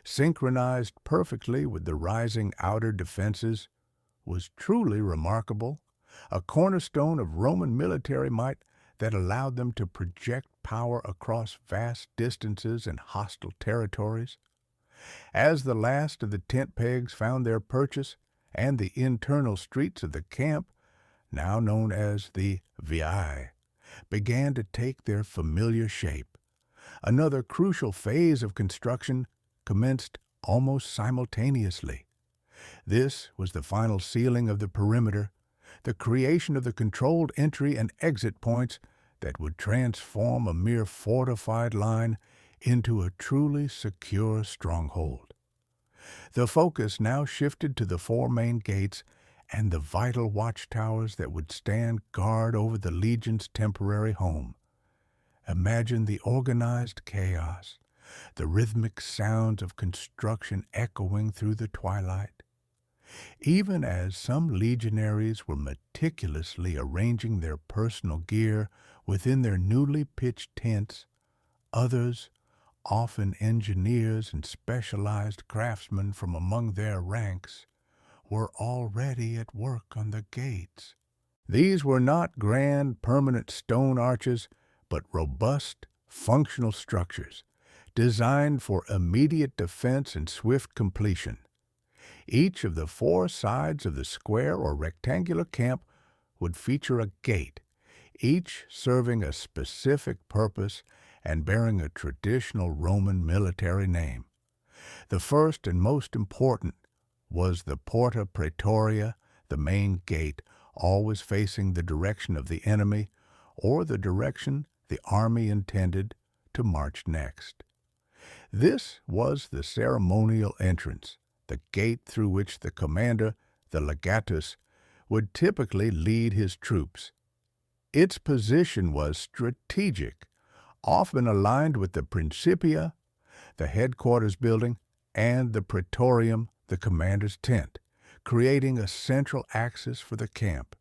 synchronized perfectly with the rising outer defenses, was truly remarkable, a cornerstone of Roman military might that allowed them to project power across vast distances and hostile territories. As the last of the tent pegs found their purchase, and the internal streets of the camp, now known as the Viae, began to take their familiar shape, another crucial phase of construction commenced almost simultaneously. This was the final sealing of the perimeter, the creation of the controlled entry and exit points that would transform a mere fortified line into a truly secure stronghold. The focus now shifted to the four main gates and the vital watchtowers that would stand guard over the legion's temporary home. Imagine the organized chaos, the rhythmic sounds of construction echoing through the twilight. Even as some legionaries were meticulously arranging their personal gear within their newly pitched tents, others, often engineers and specialized craftsmen from among their ranks, were already at work on the gates. These were not grand, permanent stone arches, but robust, functional structures, designed for immediate defense and swift completion. Each of the four sides of the square or rectangular camp would feature a gate, each serving a specific purpose and bearing a traditional Roman military name. The first and most important was the Porta Praetoria, the main gate, always facing the direction of the enemy or the direction the army intended to march next. This was the ceremonial entrance, the gate through which the commander, the legatus, would typically lead his troops. Its position was strategic, often aligned with the Principia, the headquarters building, and the Praetorium, the commander's tent, creating a central axis for the camp.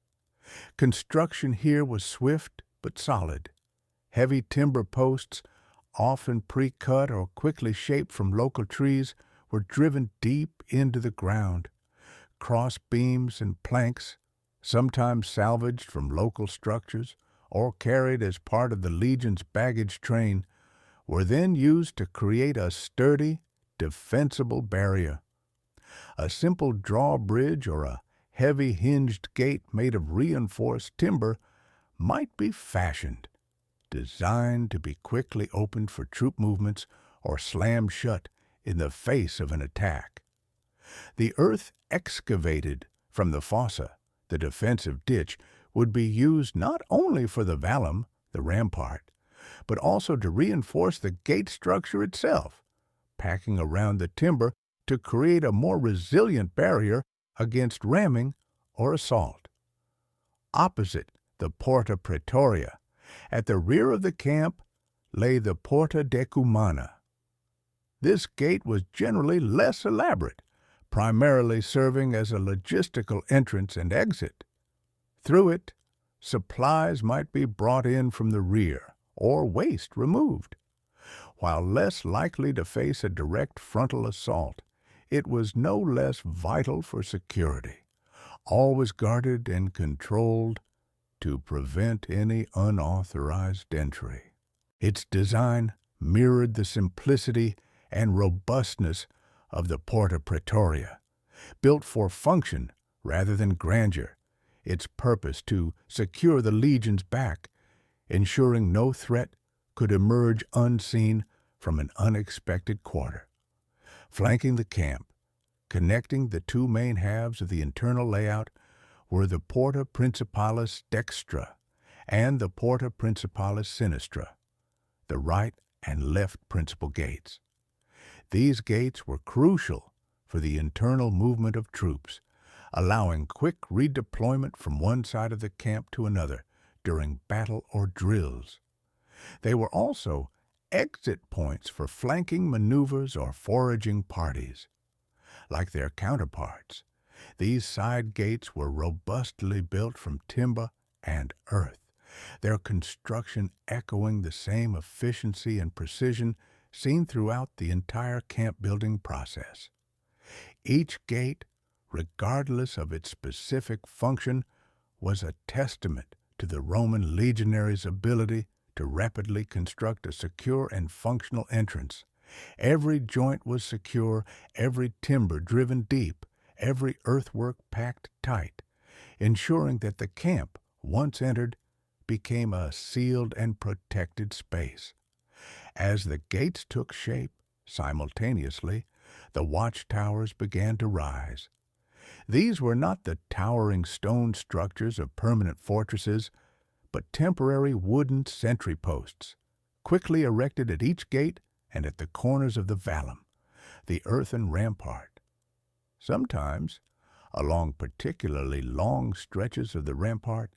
Construction here was swift but solid. Heavy timber posts, often pre-cut or quickly shaped from local trees, were driven deep into the ground. Cross beams and planks, sometimes salvaged from local structures or carried as part of the legion's baggage train, were then used to create a sturdy, defensible barrier. A simple drawbridge or a heavy hinged gate made of reinforced timber might be fashioned, designed to be quickly opened for troop movements or slammed shut in the face of an attack. The earth excavated from the fossa, the defensive ditch, would be used not only for the vallum, the rampart, but also to reinforce the gate structure itself, packing around the timber to create a more resilient barrier against ramming or assault. Opposite the Porta Praetoria, at the rear of the camp, lay the Porta Decumana. This gate was generally less elaborate, primarily serving as a logistical entrance and exit. Through it, supplies might be brought in from the rear or waste removed. While less likely to face a direct frontal assault, it was no less vital for security, always guarded and controlled to prevent any unauthorized entry. Its design mirrored the simplicity and robustness of the Porta Praetoria, built for function rather than grandeur, its purpose to secure the legion's back, ensuring no threat could emerge unseen from an unexpected quarter. Flanking the camp, connecting the two main halves of the internal layout, were the Porta Principalis Dextra and the Porta Principalis Sinistra, the right and left principal gates. These gates were crucial for the internal movement of troops, allowing quick redeployment from one side of the camp to another during battle or drills. They were also exit points for flanking maneuvers or foraging parties. Like their counterparts, these side gates were robustly built from timber and earth, their construction echoing the same efficiency and precision seen throughout the entire camp-building process. Each gate, regardless of its specific function, was a testament to the Roman legionaries' ability to rapidly construct a secure and functional entrance. Every joint was secure, every timber driven deep, every earthwork packed tight, ensuring that the camp, once entered, became a sealed and protected space. As the gates took shape, simultaneously, the watchtowers began to rise. These were not the towering stone structures of permanent fortresses, but temporary wooden sentry posts, quickly erected at each gate and at the corners of the vallum, the earthen rampart. Sometimes, along particularly long stretches of the rampart,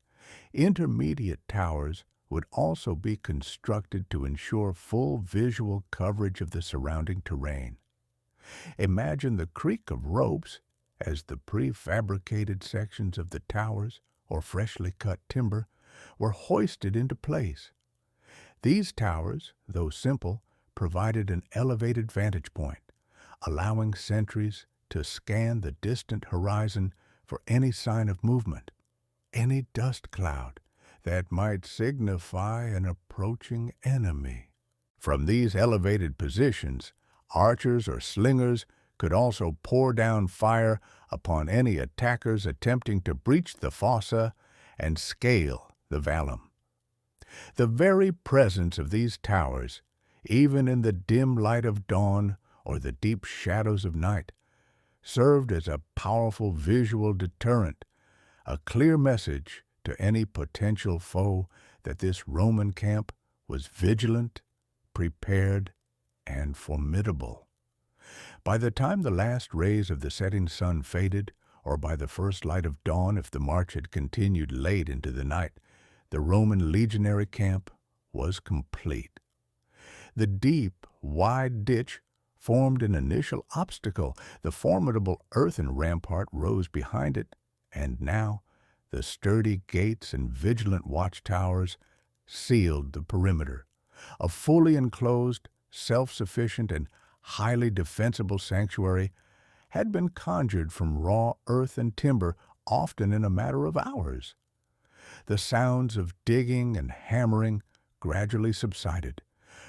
intermediate towers would also be constructed to ensure full visual coverage of the surrounding terrain. Imagine the creak of ropes as the prefabricated sections of the towers or freshly cut timber were hoisted into place. These towers, though simple, provided an elevated vantage point, allowing sentries to scan the distant horizon for any sign of movement, any dust cloud that might signify an approaching enemy. From these elevated positions, archers or slingers could also pour down fire upon any attackers attempting to breach the fossa and scale the vallum. The very presence of these towers, even in the dim light of dawn or the deep shadows of night, served as a powerful visual deterrent, a clear message to any potential foe that this Roman camp was vigilant, prepared, and formidable. By the time the last rays of the setting sun faded, or by the first light of dawn if the march had continued late into the night, the Roman legionary camp was complete. The deep, wide ditch formed an initial obstacle. The formidable earthen rampart rose behind it, and now the sturdy gates and vigilant watchtowers sealed the perimeter. A fully enclosed, self-sufficient, and highly defensible sanctuary had been conjured from raw earth and timber, often in a matter of hours. The sounds of digging and hammering gradually subsided,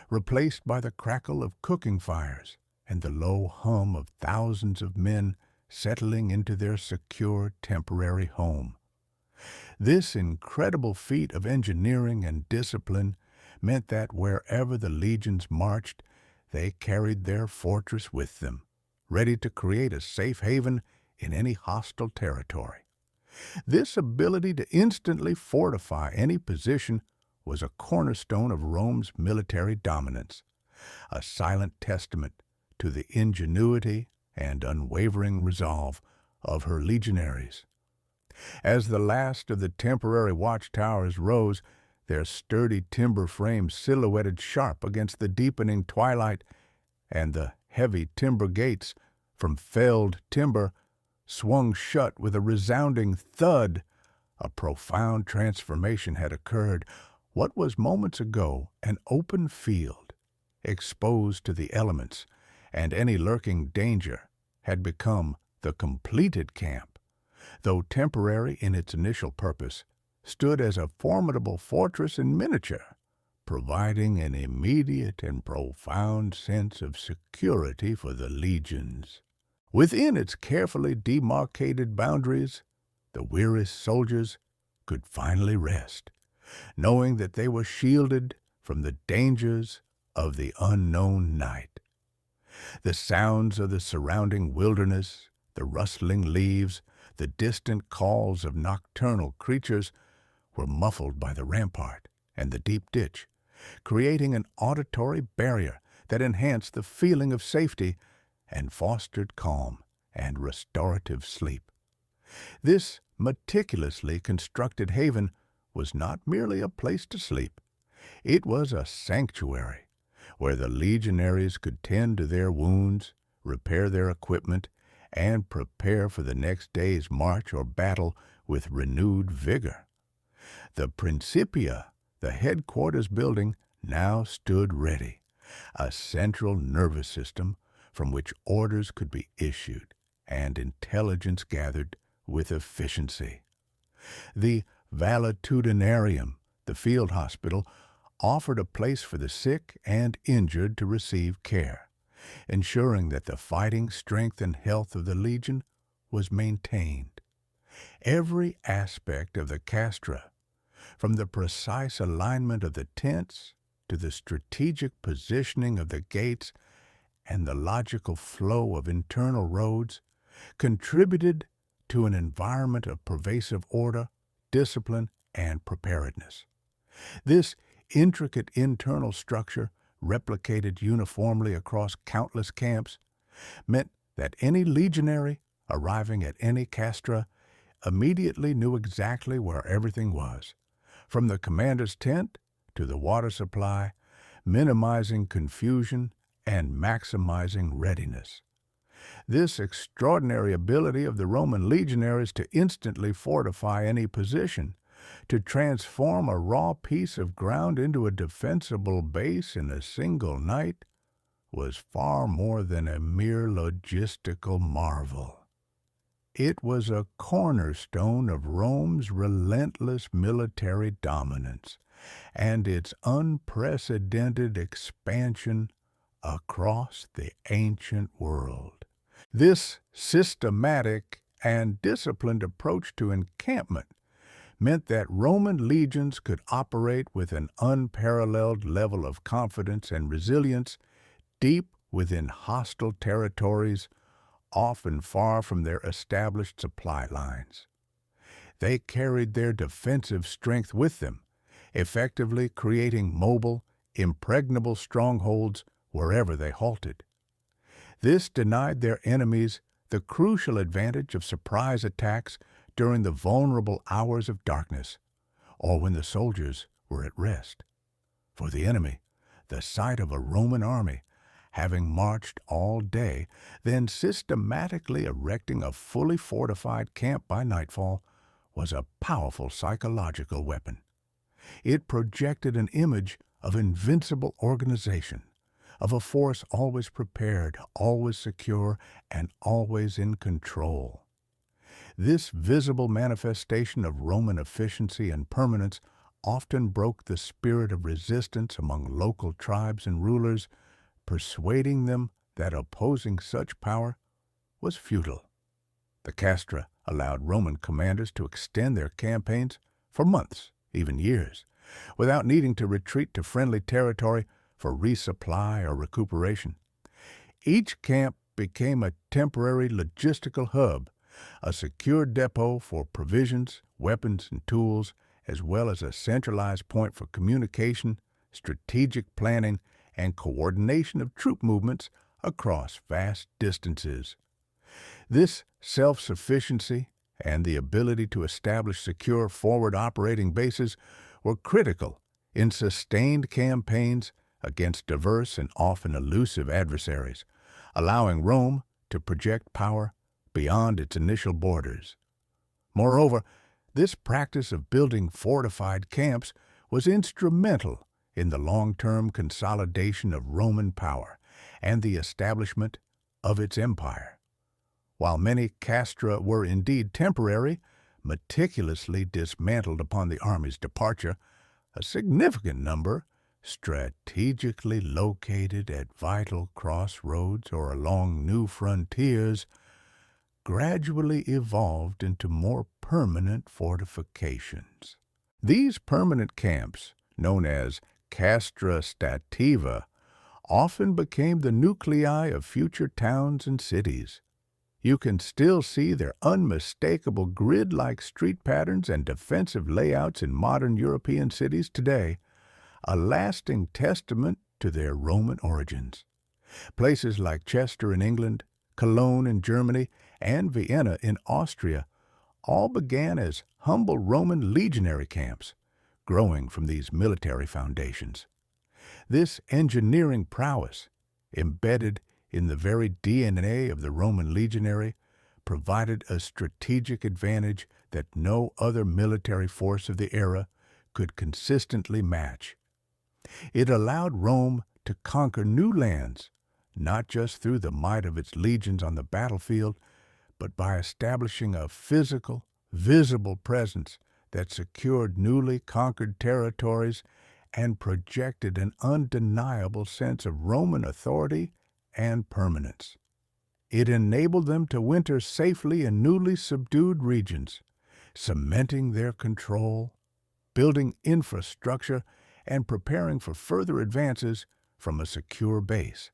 replaced by the crackle of cooking fires and the low hum of thousands of men settling into their secure temporary home. This incredible feat of engineering and discipline meant that wherever the legions marched, they carried their fortress with them, ready to create a safe haven in any hostile territory. This ability to instantly fortify any position was a cornerstone of Rome's military dominance, a silent testament to the ingenuity and unwavering resolve of her legionaries. As the last of the temporary watchtowers rose, their sturdy timber frames silhouetted sharp against the deepening twilight, and the heavy timber gates from felled timber swung shut with a resounding thud. A profound transformation had occurred. What was moments ago an open field, exposed to the elements and any lurking danger, had become the completed camp. Though temporary in its initial purpose, stood as a formidable fortress in miniature, providing an immediate and profound sense of security for the legions. Within its carefully demarcated boundaries, the weary soldiers could finally rest, knowing that they were shielded from the dangers of the unknown night. The sounds of the surrounding wilderness, the rustling leaves, the distant calls of nocturnal creatures were muffled by the rampart and the deep ditch, creating an auditory barrier that enhanced the feeling of safety and fostered calm and restorative sleep. This meticulously constructed haven was not merely a place to sleep. It was a sanctuary where the legionaries could tend to their wounds, repair their equipment, and prepare for the next day's march or battle with renewed vigor. The Principia, the headquarters building, now stood ready, a central nervous system from which orders could be issued and intelligence gathered with efficiency. The valetudinarium, the field hospital, offered a place for the sick and injured to receive care, ensuring that the fighting strength and health of the legion was maintained. Every aspect of the castra, from the precise alignment of the tents to the strategic positioning of the gates and the logical flow of internal roads, contributed to an environment of pervasive order, discipline, and preparedness. This intricate internal structure, replicated uniformly across countless camps, meant that any legionary arriving at any castra immediately knew exactly where everything was, from the commander's tent to the water supply, minimizing confusion and maximizing readiness. This extraordinary ability of the Roman legionaries to instantly fortify any position, to transform a raw piece of ground into a defensible base in a single night, was far more than a mere logistical marvel. It was a cornerstone of Rome's relentless military dominance and its unprecedented expansion across the ancient world. This systematic and disciplined approach to encampment meant that Roman legions could operate with an unparalleled level of confidence and resilience deep within hostile territories, often far from their established supply lines. They carried their defensive strength with them, effectively creating mobile, impregnable strongholds wherever they halted. This denied their enemies the crucial advantage of surprise attacks during the vulnerable hours of darkness, or when the soldiers were at rest. For the enemy, the sight of a Roman army, having marched all day, then systematically erecting a fully fortified camp by nightfall, was a powerful psychological weapon. It projected an image of invincible organization, of a force always prepared, always secure, and always in control. This visible manifestation of Roman efficiency and permanence often broke the spirit of resistance among local tribes and rulers, persuading them that opposing such power was futile. The castra allowed Roman commanders to extend their campaigns for months, even years, without needing to retreat to friendly territory for resupply or recuperation. Each camp became a temporary logistical hub, a secure depot for provisions, weapons, and tools, as well as a centralized point for communication, strategic planning, and coordination of troop movements across vast distances. This self-sufficiency and the ability to establish secure forward operating bases were critical in sustained campaigns against diverse and often elusive adversaries, allowing Rome to project power beyond its initial borders. Moreover, this practice of building fortified camps was instrumental in the long-term consolidation of Roman power and the establishment of its empire. While many castra were indeed temporary, meticulously dismantled upon the army's departure, a significant number, strategically located at vital crossroads or along new frontiers, gradually evolved into more permanent fortifications. These permanent camps, known as castra stativa, often became the nuclei of future towns and cities. You can still see their unmistakable grid-like street patterns and defensive layouts in modern European cities today, a lasting testament to their Roman origins. Places like Chester in England, Cologne in Germany, and Vienna in Austria all began as humble Roman legionary camps, growing from these military foundations. This engineering prowess, embedded in the very DNA of the Roman legionary, provided a strategic advantage that no other military force of the era could consistently match. It allowed Rome to conquer new lands, not just through the might of its legions on the battlefield, but by establishing a physical, visible presence that secured newly conquered territories and projected an undeniable sense of Roman authority and permanence. It enabled them to winter safely in newly subdued regions, cementing their control, building infrastructure, and preparing for further advances from a secure base.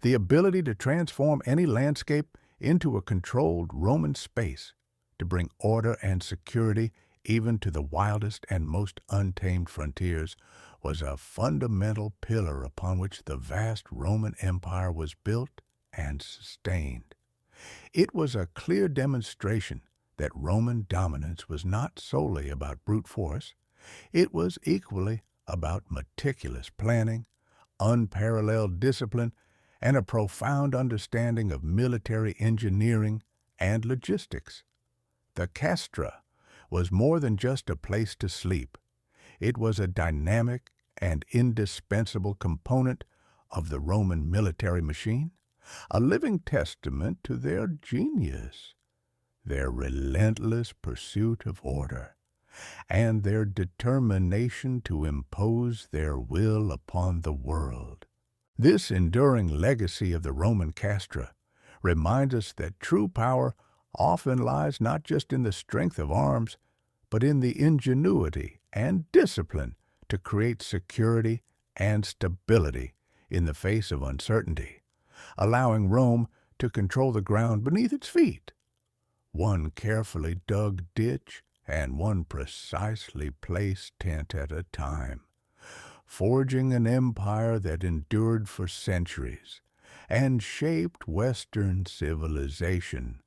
The ability to transform any landscape into a controlled Roman space, to bring order and security even to the wildest and most untamed frontiers, was a fundamental pillar upon which the vast Roman Empire was built and sustained. It was a clear demonstration that Roman dominance was not solely about brute force. It was equally about meticulous planning, unparalleled discipline, and a profound understanding of military engineering and logistics. The castra was more than just a place to sleep. It was a dynamic and indispensable component of the Roman military machine, a living testament to their genius, their relentless pursuit of order, and their determination to impose their will upon the world. This enduring legacy of the Roman castra reminds us that true power often lies not just in the strength of arms, but in the ingenuity and discipline to create security and stability in the face of uncertainty, allowing Rome to control the ground beneath its feet, one carefully dug ditch and one precisely placed tent at a time, forging an empire that endured for centuries and shaped Western civilization